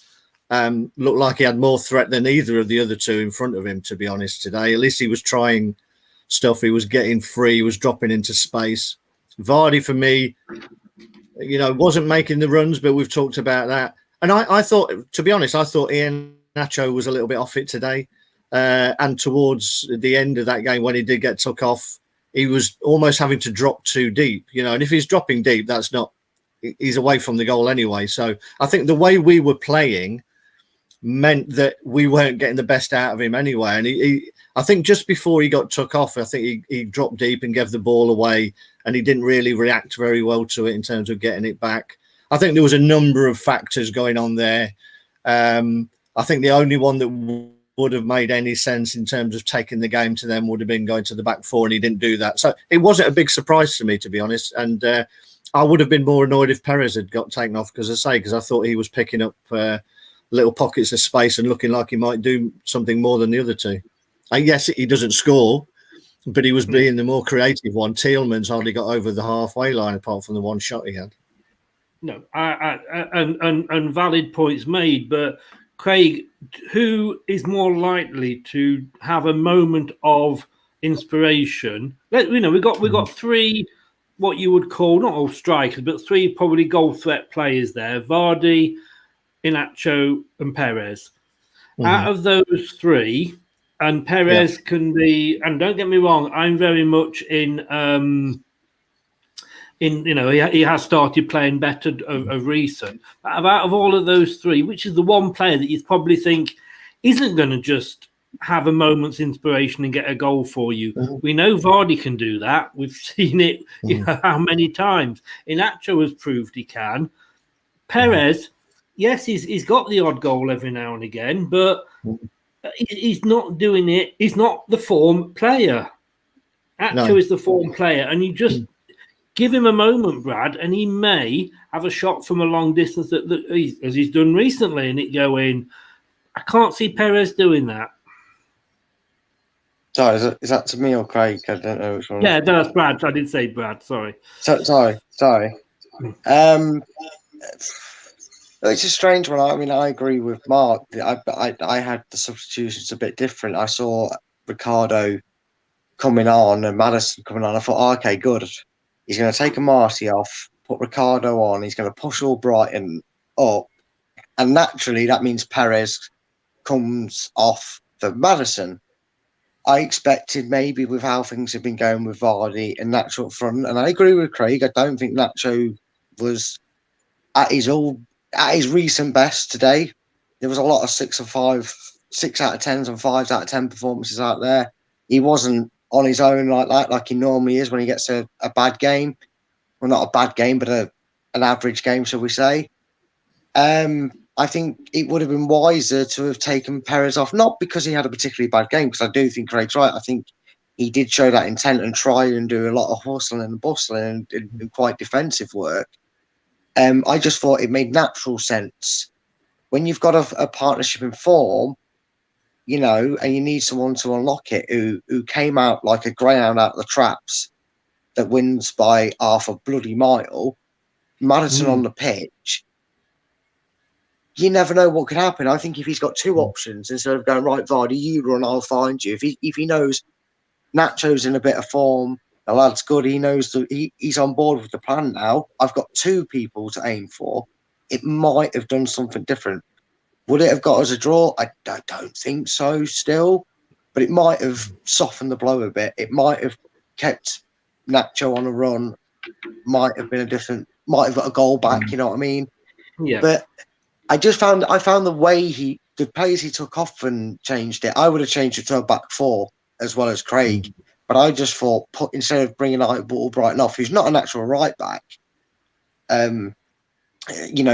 looked like he had more threat than either of the other two in front of him, to be honest, today. At least he was trying stuff. He was getting free. He was dropping into space. Vardy, for me, wasn't making the runs, but we've talked about that. And I thought, to be honest, I thought Iheanacho was a little bit off it today. And towards the end of that game, when he did get took off, he was almost having to drop too deep, and if he's dropping deep, he's away from the goal anyway. So I think the way we were playing meant that we weren't getting the best out of him anyway. And I think just before he got took off, I think he dropped deep and gave the ball away, and he didn't really react very well to it in terms of getting it back. I think there was a number of factors going on there. I think the only one that would have made any sense in terms of taking the game to them would have been going to the back four, and he didn't do that. So it wasn't a big surprise to me, to be honest. And I would have been more annoyed if Perez had got taken off, because I thought he was picking up little pockets of space and looking like he might do something more than the other two. Yes, he doesn't score, but he was being the more creative one. Tielemans hardly got over the halfway line apart from the one shot he had. No, and valid points made. But Craig, who is more likely to have a moment of inspiration? We got three, what you would call not all strikers, but three probably goal threat players there: Vardy, Iheanacho, and Perez. Out of those three. And Perez can be, and don't get me wrong, I'm very much in he has started playing better of recent. But out of all of those three, which is the one player that you probably think isn't going to just have a moment's inspiration and get a goal for you? We know Vardy can do that. We've seen it, how many times. Iheanacho has proved he can. Perez, yes, he's got the odd goal every now and again, but he's not doing it. He's not the form player. Nacho is the form player, and you just give him a moment, Brad, and he may have a shot from a long distance as he's done recently, and it go in. I can't see Perez doing that. Sorry, is that to me or Craig? I don't know which one. Yeah, no, that's Brad. I did say Brad. Sorry. Sorry. It's a strange one. I mean, I agree with Mark. I had the substitutions a bit different. I saw Ricardo coming on and Maddison coming on. I thought, okay, good. He's going to take a Marty off, put Ricardo on. He's going to push Albrighton up. And naturally, that means Perez comes off for Maddison. I expected maybe with how things have been going with Vardy and Nacho up front. And I agree with Craig. I don't think Nacho was at his recent best today. There was a lot of 6 out of 10s and 5s out of 10 performances out there. He wasn't on his own like that, like he normally is when he gets a bad game. Well, not a bad game, but an average game, shall we say. I think it would have been wiser to have taken Perez off, not because he had a particularly bad game, because I do think Craig's right. I think he did show that intent and try and do a lot of hustling and bustling and quite defensive work. I just thought it made natural sense when you've got a partnership in form, and you need someone to unlock it who came out like a greyhound out of the traps that wins by half a bloody mile. Maddison on the pitch, you never know what could happen. I think if he's got two options, instead of going, right, Vardy, you run, I'll find you. If he knows Nacho's in a bit of form, the lad's good, he knows that he's on board with the plan now. I've got two people to aim for. It might have done something different. Would it have got us a draw? I don't think so still. But it might have softened the blow a bit. It might have kept Nacho on a run. Might have got a goal back, you know what I mean? Yeah. But I found the way the players he took off and changed it. I would have changed it to a back four as well as Craig. But I just thought, instead of bringing Albrighton off, who's not a natural right back,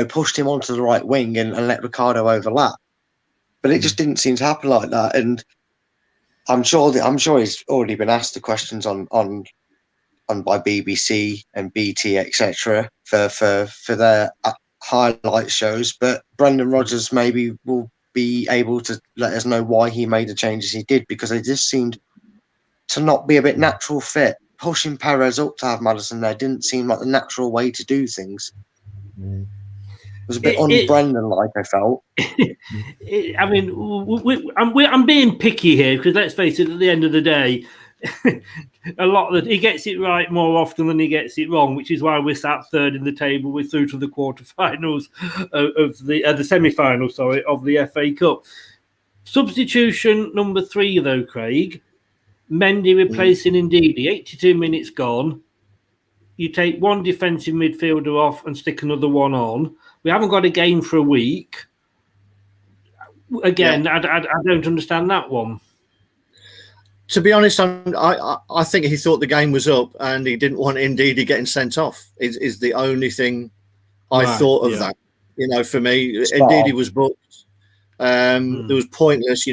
pushed him onto the right wing and let Ricardo overlap. But it just didn't seem to happen like that. And I'm sure he's already been asked the questions on by BBC and BT, etc. for their highlight shows. But Brendan Rodgers maybe will be able to let us know why he made the changes he did, because they just seemed to not be a bit natural fit. Pushing Perez up to have Maddison there didn't seem like the natural way to do things. It was a bit un-Brendan-like, I felt. I mean, I'm being picky here because let's face it, at the end of the day, he gets it right more often than he gets it wrong, which is why we're sat third in the table. We're through to the quarterfinals of the semi-final, of the FA Cup. Substitution number 3, though, Craig. Mendy replacing Ndidi. 82 minutes gone. You take one defensive midfielder off and stick another one on. We haven't got a game for a week. Again, I don't understand that one. To be honest, I think he thought the game was up and he didn't want Ndidi getting sent off. Is the only thing I thought of that. For me, Ndidi was booked. There was pointless.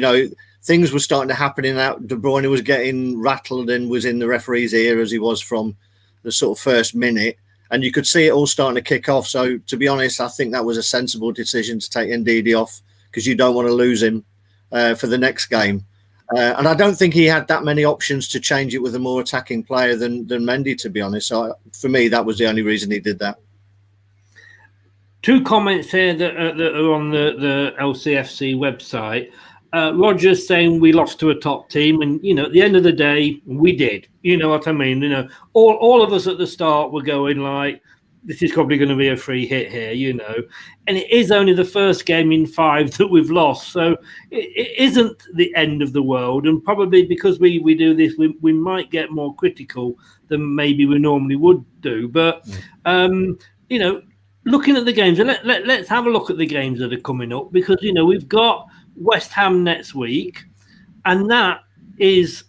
Things were starting to happen in that. De Bruyne was getting rattled and was in the referee's ear as he was from the sort of first minute. And you could see it all starting to kick off. So, to be honest, I think that was a sensible decision to take Ndidi off because you don't want to lose him for the next game. And I don't think he had that many options to change it with a more attacking player than Mendy, to be honest. So, for me, that was the only reason he did that. 2 comments here that are on the LCFC website. Rogers saying we lost to a top team, and at the end of the day, we did. You know what I mean? All of us at the start were going like, this is probably going to be a free hit here, and it is only the first game in 5 that we've lost, so it isn't the end of the world. And probably because we do this, we might get more critical than maybe we normally would do. But looking at the games, and let's have a look at the games that are coming up, because we've got West Ham next week, and that is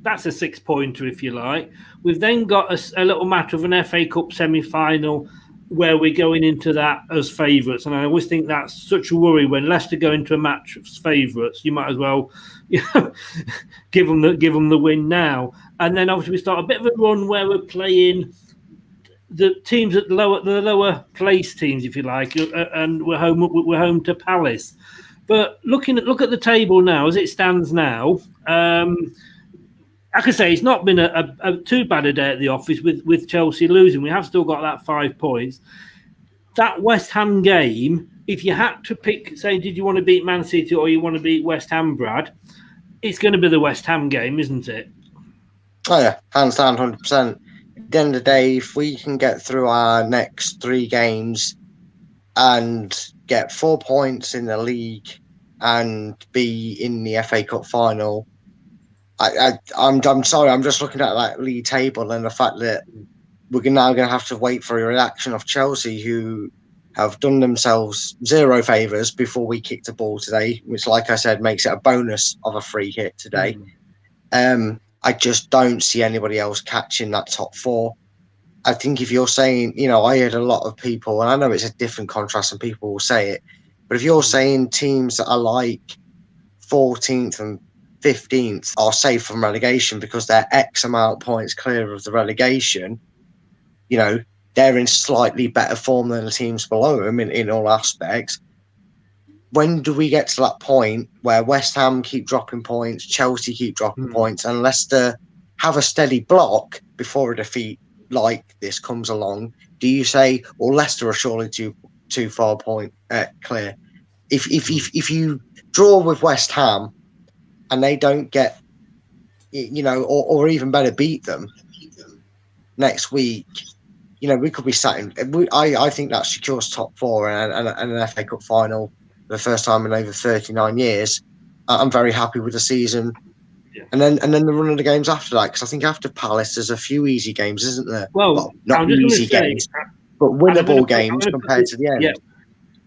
that's a 6-pointer if you like. We've then got a little matter of an FA Cup semi-final where we're going into that as favourites, and I always think that's such a worry when Leicester go into a match as favourites. You might as well give them the win now, and then obviously we start a bit of a run where we're playing the teams at the lower place teams, if you like, and we're home to Palace. But look at the table now as it stands now. I could say it's not been a too bad a day at the office with Chelsea losing. We have still got that 5 points. That West Ham game, if you had to pick, say, did you want to beat Man City or you want to beat West Ham, Brad? It's going to be the West Ham game, isn't it? Oh yeah, hands down, 100%. At the end of the day, if we can get through our next 3 games and get 4 points in the league and be in the FA Cup final, I'm sorry, I'm just looking at that league table and the fact that we're now going to have to wait for a reaction of Chelsea, who have done themselves 0 favours before we kicked the ball today, which, like I said, makes it a bonus of a free hit today. I just don't see anybody else catching that top 4. I think if you're saying, I heard a lot of people, and I know it's a different contrast and people will say it, but if you're saying teams that are like 14th and 15th are safe from relegation because they're X amount points clear of the relegation, they're in slightly better form than the teams below them in all aspects. When do we get to that point where West Ham keep dropping points, Chelsea keep dropping points, and Leicester have a steady block before a defeat like this comes along? Do you say, well, Leicester are surely too far point clear? If you draw with West Ham and they don't get, or even better, beat them next week, we could be sat in. I think that secures top 4 and an FA Cup final for the first time in over 39 years. I'm very happy with the season. Yeah. And then the run of the games after that, because I think after Palace there's a few easy games, isn't there? Well not easy games, but winnable games compared to the end. Yeah.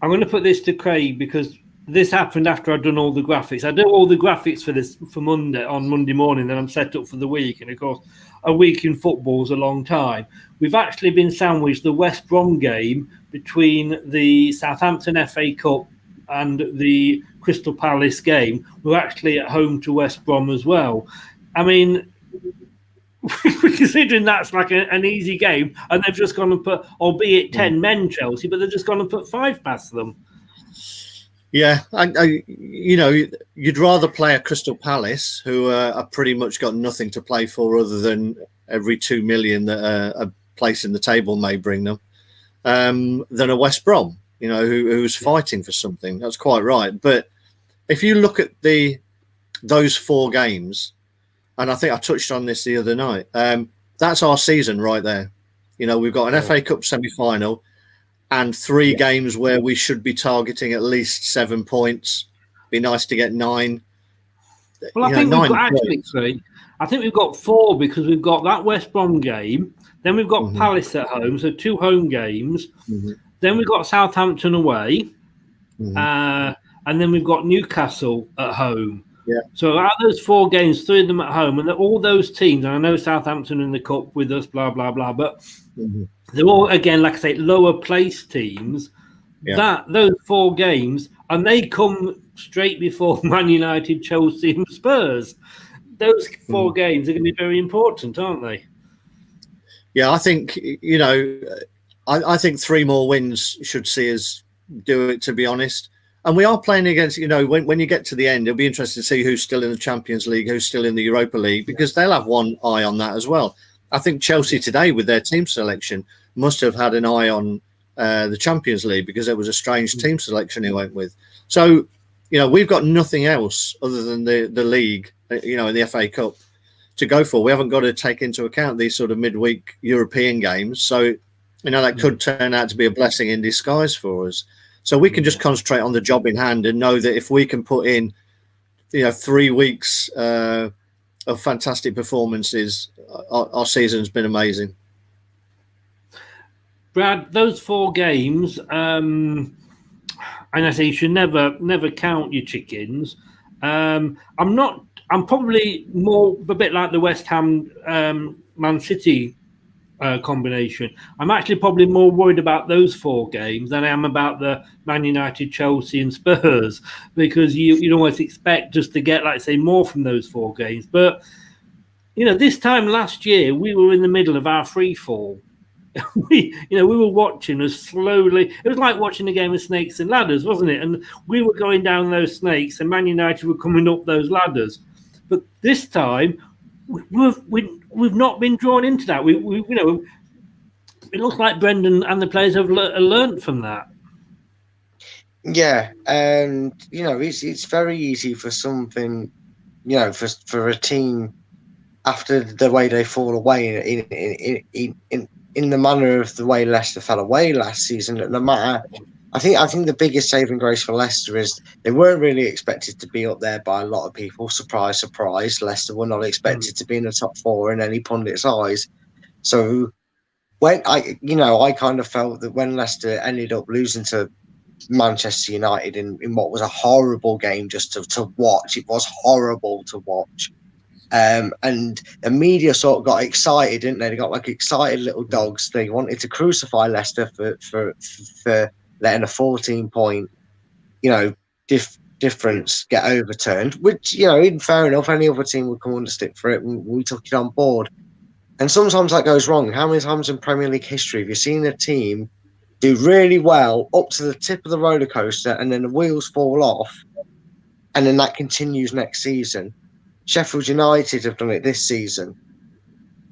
I'm going to put this to Craig because this happened after I'd done all the graphics. I do all the graphics for this for Monday morning, then I'm set up for the week. And of course, a week in football is a long time. We've actually been sandwiched the West Brom game between the Southampton FA Cup and the Crystal Palace game. We're actually at home to West Brom as well. I mean, considering that's like an easy game, and they've just gone and put, albeit 10 men, Chelsea, but they've just gone and put 5 past them. Yeah, you'd rather play a Crystal Palace, who are pretty much got nothing to play for other than every 2 million that a place in the table may bring them, than a West Brom, who's fighting for something. That's quite right. But if you look at those 4 games, and I think I touched on this the other night, that's our season right there. We've got an FA Cup semi-final and 3 games where we should be targeting at least 7 points. Be nice to get 9. Well, I think we've got actually 3. I think we've got 4 because we've got that West Brom game. Then we've got Palace at home, so 2 home games. Then we've got Southampton away. And then we've got Newcastle at home. Yeah. So out of those 4 games, 3 of them at home, and all those teams, and I know Southampton in the cup with us, blah, blah, blah, but they're all, again, like I say, lower place teams. Yeah. Those 4 games, and they come straight before Man United, Chelsea and Spurs. Those 4 games are going to be very important, aren't they? Yeah, I think, I think 3 more wins should see us do it, to be honest. And we are playing against, when you get to the end, it'll be interesting to see who's still in the Champions League, who's still in the Europa League, because they'll have one eye on that as well. I think Chelsea today, with their team selection, must have had an eye on the Champions League, because it was a strange team selection he went with. So, we've got nothing else other than the league, in the FA Cup to go for. We haven't got to take into account these sort of midweek European games. So, that could turn out to be a blessing in disguise for us. So we can just concentrate on the job in hand and know that if we can put in, 3 weeks of fantastic performances, our season's been amazing. Brad, those 4 games, and I say you should never count your chickens. I'm probably more a bit like the West Ham Man City combination. I'm actually probably more worried about those 4 games than I am about the Man United, Chelsea and Spurs, because you'd almost expect just to get, like say, more from those 4 games. But, this time last year, we were in the middle of our free fall. We were watching as slowly. It was like watching a game of snakes and ladders, wasn't it? And we were going down those snakes and Man United were coming up those ladders. But this time, we've not been drawn into that. It looks like Brendan and the players have learned from that. Yeah, and it's very easy for something, for a team after the way they fall away in the manner of the way Leicester fell away last season. No matter, I think the biggest saving grace for Leicester is they weren't really expected to be up there by a lot of people. Surprise, surprise. Leicester were not expected to be in the top 4 in any pundit's eyes. So when I kind of felt that when Leicester ended up losing to Manchester United in what was a horrible game just to watch, it was horrible to watch. And the media sort of got excited, didn't they? They got like excited little dogs. They wanted to crucify Leicester for letting a 14-point, difference get overturned, which, fair enough, any other team would come under stick for it, and we took it on board. And sometimes that goes wrong. How many times in Premier League history have you seen a team do really well up to the tip of the roller coaster and then the wheels fall off, and then that continues next season? Sheffield United have done it this season.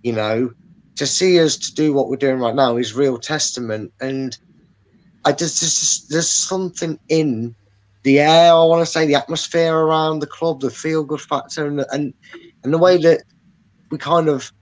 To see us to do what we're doing right now is real testament. And there's something in the air, I want to say, the atmosphere around the club, the feel-good factor, and the way that we kind of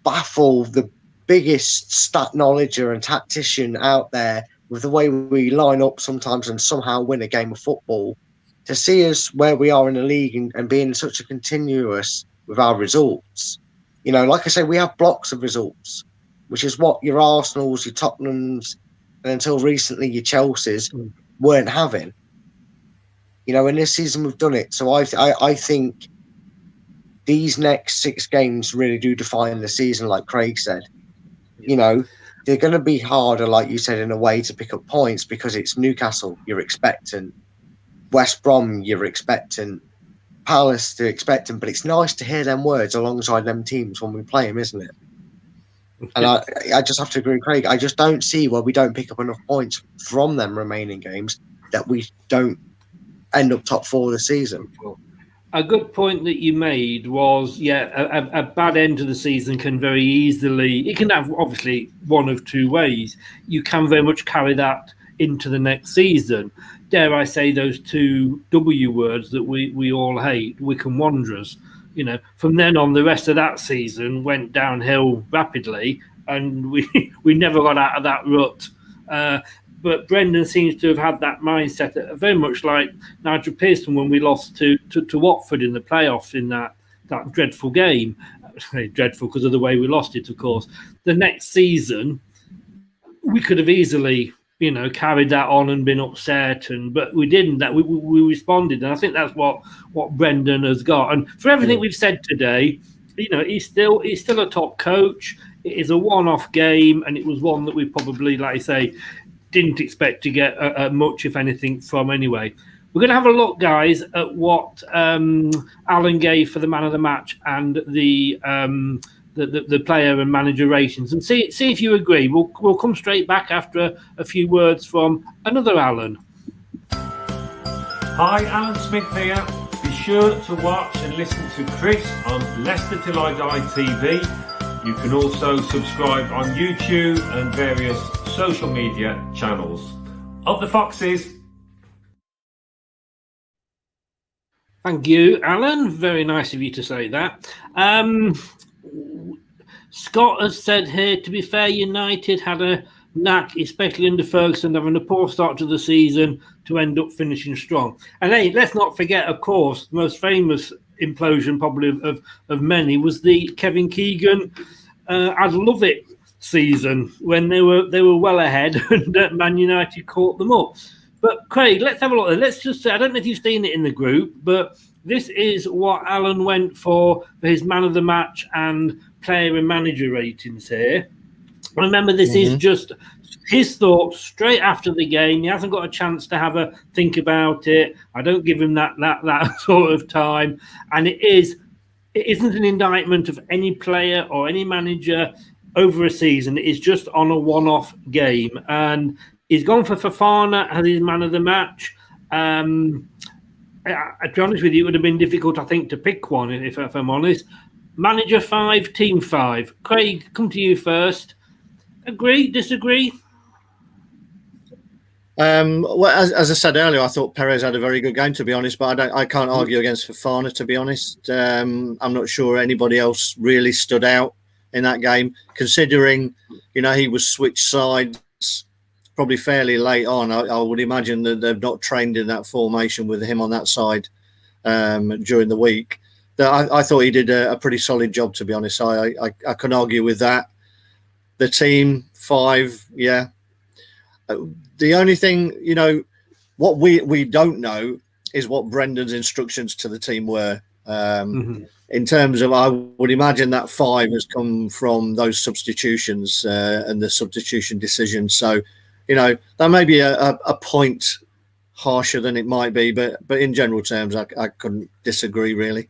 baffle the biggest stat knowledger and tactician out there with the way we line up sometimes and somehow win a game of football. To see us where we are in the league and being such a continuous with our results, like I say, we have blocks of results, which is what your Arsenals, your Tottenhams, and until recently your Chelseas weren't having. You know, in this season we've done it. So I think these next 6 games really do define the season, like Craig said. You know, they're going to be harder, like you said, in a way to pick up points because it's Newcastle, you're expecting. West Brom, you're expecting. Palace, they're expecting. But it's nice to hear them words alongside them teams when we play them, isn't it? And I just have to agree with Craig. I just don't see why we don't pick up enough points from them remaining games that we don't end up top 4 this season. A good point that you made was, a bad end to the season can very easily, it can have obviously one of two ways. You can very much carry that into the next season. Dare I say those 2 W words that we all hate, Wycombe Wanderers. You know, from then on, the rest of that season went downhill rapidly, and we never got out of that rut. But Brendan seems to have had that mindset, very much like Nigel Pearson when we lost to Watford in the playoffs in that dreadful game. Dreadful because of the way we lost it, of course. The next season, we could have easily, you know, carried that on and been upset, but we didn't. That we responded, and I think that's what Brendan has got. And for everything we've said today, you know, he's still a top coach. It is a one-off game, and it was one that we probably, like I say, didn't expect to get much, if anything, from anyway. We're going to have a look, guys, at what Alan gave for the man of the match and the player and manager ratings, and see if you agree. We'll come straight back after a few words from another Alan. Hi, Alan Smith here. Be sure to watch and listen to Chris on Leicester Till I Die TV. You can also subscribe on YouTube and various social media channels. Up the Foxes! Thank you, Alan. Very nice of you to say that. Scott has said here, to be fair, United had a knack, especially under Ferguson, having a poor start to the season to end up finishing strong. And hey, let's not forget, of course, the most famous implosion probably of many was the Kevin Keegan I'd love it season when they were well ahead and Man United caught them up. But Craig, let's have a look. Let's just say, I don't know if you've seen it in the group, but this is what Alan went for his man of the match and player and manager ratings here. Remember, this is just his thoughts straight after the game. He hasn't got a chance to have a think about it. I don't give him that sort of time. And it isn't an indictment of any player or any manager over a season. It is just on a one-off game. And he's gone for Fofana as his man of the match. To be honest with you, it would have been difficult, I think, to pick one, if I'm honest. Manager 5, team 5. Craig, come to you first. Agree? Disagree? Well, as I said earlier, I thought Perez had a very good game, to be honest, but I can't argue against Fofana, to be honest. I'm not sure anybody else really stood out in that game, considering, you know, he was switched sides probably fairly late on. I would imagine that they've not trained in that formation with him on that side during the week. I thought he did a pretty solid job, to be honest. I can argue with that. The team 5, yeah. The only thing, you know, what we don't know is what Brendan's instructions to the team were. In terms of, I would imagine that 5 has come from those substitutions and the substitution decisions. So, you know, that may be a point harsher than it might be, but in general terms, I couldn't disagree really.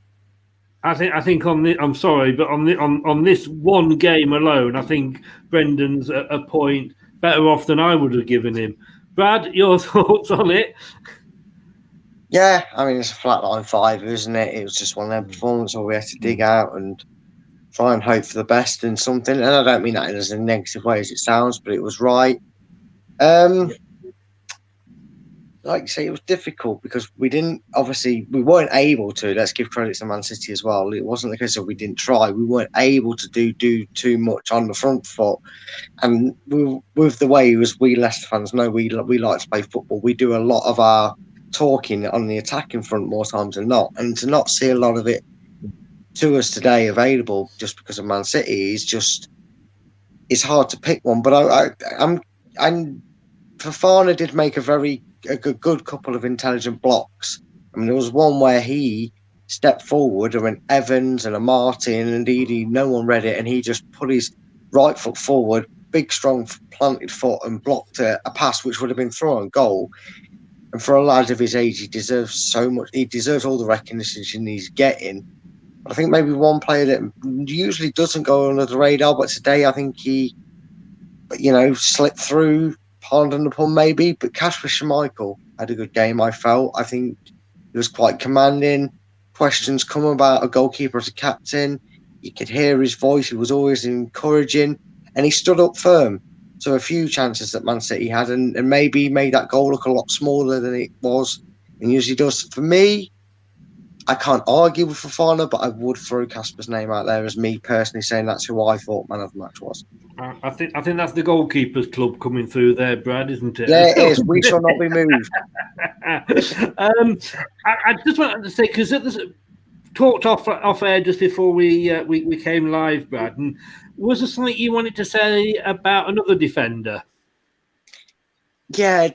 I think on the, I'm sorry, but on this one game alone, I think Brendan's a point better off than I would have given him. Brad, your thoughts on it? Yeah, I mean, it's a flatline 5, isn't it? It was just one of them performances where we had to dig out and try and hope for the best in something. And I don't mean that in as a negative way as it sounds, but it was right. Like you say, it was difficult because we weren't able to. Let's give credit to Man City as well. It wasn't the case that we didn't try. We weren't able to do too much on the front foot. And with the way we Leicester fans know we like to play football, we do a lot of our talking on the attacking front more times than not. And to not see a lot of it to us today available just because of Man City is just, it's hard to pick one. But I'm Fofana did make a good couple of intelligent blocks I mean, there was one where he stepped forward, and when Evans and a Martin and Didi, no one read it, and he just put his right foot forward, big, strong, planted foot, and blocked a pass which would have been thrown on goal. And for a lad of his age, he deserves so much. He deserves all the recognition he's getting. I think maybe one player that usually doesn't go under the radar, but today I think he, slipped through, pardon the pun maybe, but Kasper Schmeichel had a good game, I felt. I think he was quite commanding. Questions come about a goalkeeper as a captain. You could hear his voice. He was always encouraging, and he stood up firm to a few chances that Man City had, and maybe made that goal look a lot smaller than it was and usually does. For me, I can't argue with Fofana, but I would throw Kasper's name out there as me personally saying that's who I thought man of the match was. I think that's the goalkeepers club coming through there, Brad, isn't it? Yeah, it is. We shall not be moved. I just wanted to say, because it was talked off air just before we came live, Brad, and was there something you wanted to say about another defender? Yeah,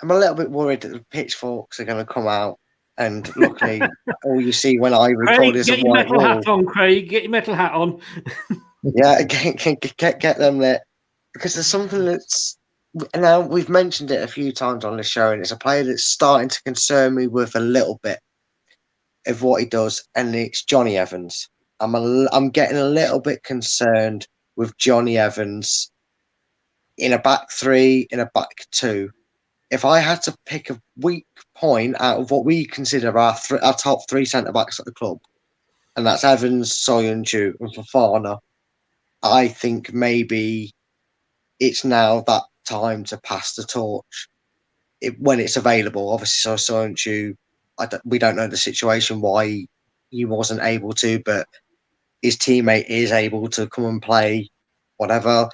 I'm a little bit worried that the pitchforks are going to come out. And luckily, all you see when I record Craig, is a white wall. Get your metal hat on, Craig. Get your metal hat on. Yeah, get them lit. Because there's something that's... Now, we've mentioned it a few times on the show, and it's a player that's starting to concern me with a little bit of what he does, and it's Johnny Evans. I'm getting a little bit concerned with Johnny Evans in a back three, in a back two. If I had to pick a weak point out of what we consider our top three centre-backs at the club, and that's Evans, Soyuncu and Fofana, I think maybe it's now that time to pass the torch when it's available. Obviously, Soyuncu, we don't know the situation why he wasn't able to, but his teammate is able to come and play, whatever.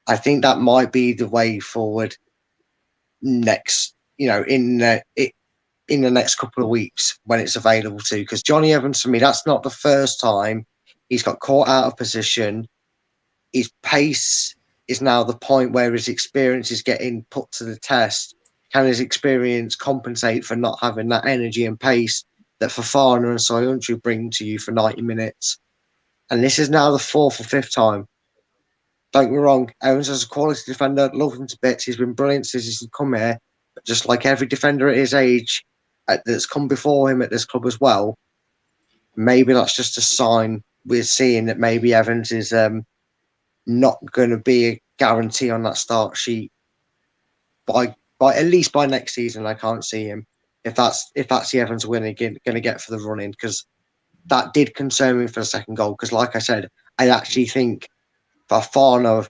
I think that might be the way forward next, in the next couple of weeks when it's available to. Because Johnny Evans, for me, that's not the first time he's got caught out of position. His pace is now the point where his experience is getting put to the test. Can his experience compensate for not having that energy and pace that Fofana and Soyuncu bring to you for 90 minutes? And this is now the fourth or fifth time. Don't get me wrong, Evans is a quality defender, love him to bits. He's been brilliant since he's come here. But just like every defender at his age that's come before him at this club as well, maybe that's just a sign we're seeing that maybe Evans is not going to be a guarantee on that start sheet by at least by next season. I can't see him if that's the Evans winner going to get for the run-in, because that did concern me for the second goal. Because like I said, I actually think Fofana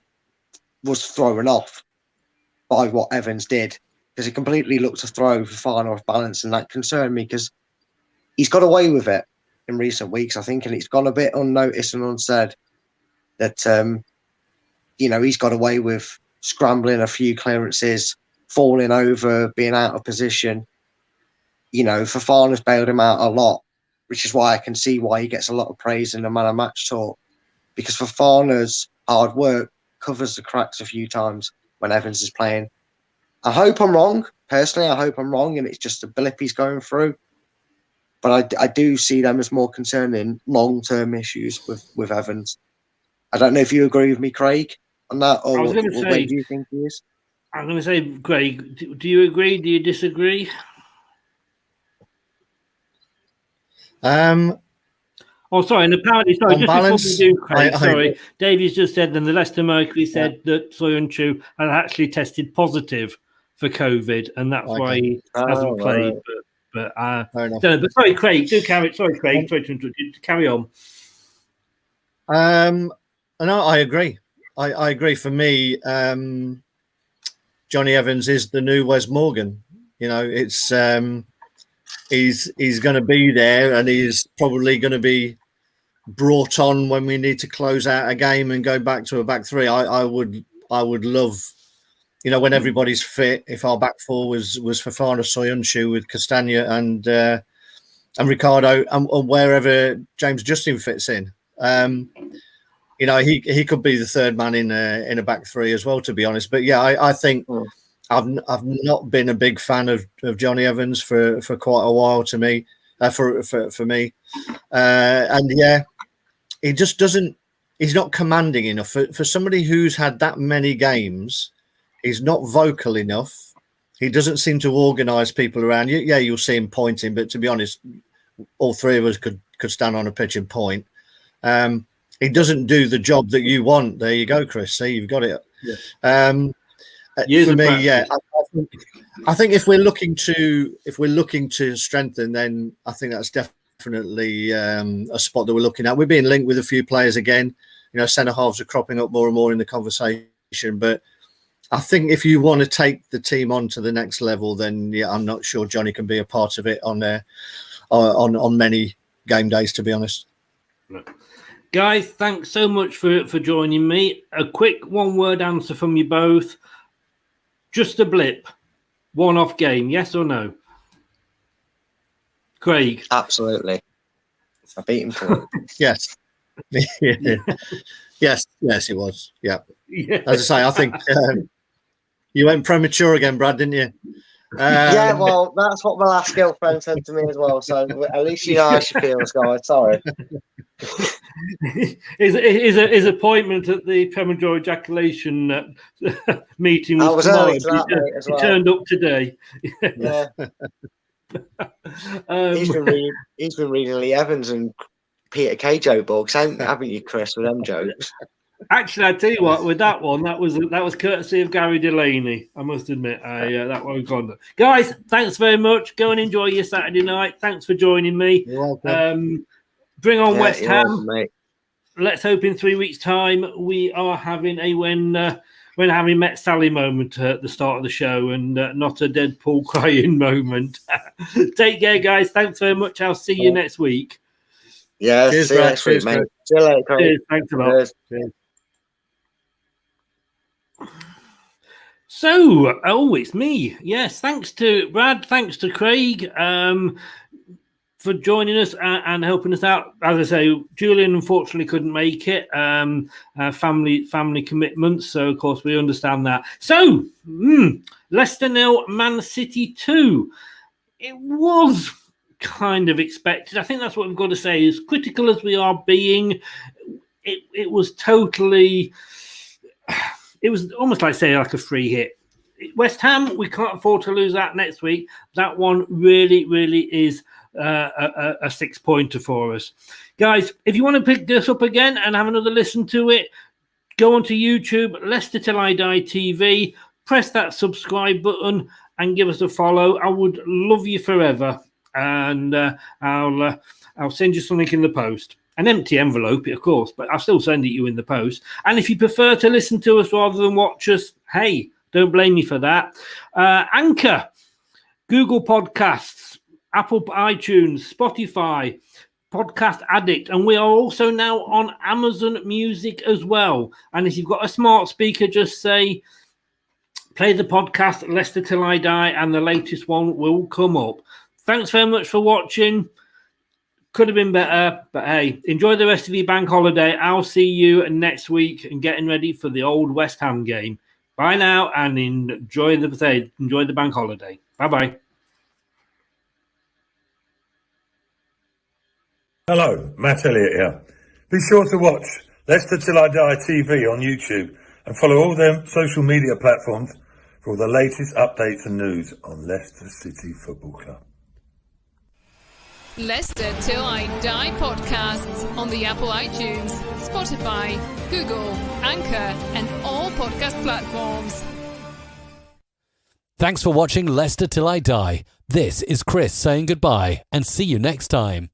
was thrown off by what Evans did, because he completely looked to throw Fofana off balance, and that concerned me because he's got away with it in recent weeks, I think, and it's gone a bit unnoticed and unsaid that he's got away with scrambling a few clearances, falling over, being out of position. Fofana's bailed him out a lot, which is why I can see why he gets a lot of praise in the man of match talk, because Fofana's hard work covers the cracks a few times when Evans is playing. I hope I'm wrong. Personally, I hope I'm wrong and it's just a blip he's going through. But I do see them as more concerning long-term issues with Evans. I don't know if you agree with me, Craig, on that, or what do you think he is? I'm going to say, Craig, do you agree? Do you disagree? Oh, sorry, and apparently, sorry, just balance, before we do, Craig, Davies just said, and the Leicester Mercury said that Soyuncu had actually tested positive for COVID, and that's why he hasn't played. But sorry, Craig, sorry, Craig, sorry to interrupt you. Carry on. No, I agree. I agree. For me, Johnny Evans is the new Wes Morgan. It's he's going to be there, and he's probably going to be brought on when we need to close out a game and go back to a back three. I would love, when everybody's fit, if our back four was Fofana, Soyuncu with Castagna and Ricardo, and wherever James Justin fits in. He could be the third man in a back three as well, to be honest. But yeah, I think I've not been a big fan of Johnny Evans for quite a while. To me, for me, and yeah, he just doesn't. He's not commanding enough for somebody who's had that many games. He's not vocal enough. He doesn't seem to organise people around you. Yeah, you'll see him pointing, but to be honest, all three of us could stand on a pitch and point. He doesn't do the job that you want. There you go, Chris. See, you've got it. Yeah. For me, yeah, I think if we're looking to strengthen, then I think that's definitely a spot that we're looking at. We're being linked with a few players again. Centre halves are cropping up more and more in the conversation. But I think if you want to take the team on to the next level, then yeah, I'm not sure Johnny can be a part of it on many game days, to be honest. No. Guys, thanks so much for joining me. A quick one-word answer from you both. Just a blip. One-off game, yes or no? Craig? Absolutely. I beat him for it. Yes. Yes, it was. Yeah. As I say, I think you went premature again, Brad, didn't you? Yeah, well, that's what my last girlfriend said to me as well. So at least you know how she feels, guys. Sorry. His appointment at the premature ejaculation meeting was tomorrow. He turned up today. Yeah. He's been reading Lee Evans and Peter Kay joke books, haven't you, Chris, with them jokes? Actually, I tell you what, with that one, that was courtesy of Gary Delaney. I must admit, that one gone. Guys, thanks very much. Go and enjoy your Saturday night. Thanks for joining me. You're welcome. Bring on West Ham. Welcome, let's hope in 3 weeks' time we are having a when Harry met Sally moment at the start of the show and not a Deadpool crying moment. Take care, guys. Thanks very much. I'll see you next week. Yeah, cheers, see you next week, mate. See you later, Craig. Cheers. Thanks a lot. Cheers. So, it's me. Yes, thanks to Brad, thanks to Craig for joining us and helping us out. As I say, Julian unfortunately couldn't make it. Family commitments, so of course we understand that. So, Leicester 0, Man City 2. It was kind of expected. I think that's what we've got to say. As critical as we are being, it was totally... It was almost like a free hit. West Ham, we can't afford to lose that next week. That one really, really is a 6-pointer for us. Guys, if you want to pick this up again and have another listen to it, go onto YouTube, Leicester Till I Die TV, press that subscribe button and give us a follow. I would love you forever. And I'll send you something in the post. An empty envelope, of course, but I'll still send it you in the post. And if you prefer to listen to us rather than watch us, hey, don't blame me for that. Anchor, Google Podcasts, Apple iTunes, Spotify, Podcast Addict, and we are also now on Amazon Music as well. And if you've got a smart speaker, just say, play the podcast Leicester Till I Die, and the latest one will come up. Thanks very much for watching. Could have been better, but hey, enjoy the rest of your bank holiday. I'll see you next week and getting ready for the old West Ham game. Bye now and enjoy the bank holiday. Bye-bye. Hello, Matt Elliott here. Be sure to watch Leicester Till I Die TV on YouTube and follow all their social media platforms for all the latest updates and news on Leicester City Football Club. Leicester Till I Die podcasts on the Apple iTunes, Spotify, Google, Anchor, and all podcast platforms. Thanks for watching Leicester Till I Die. This is Chris saying goodbye and see you next time.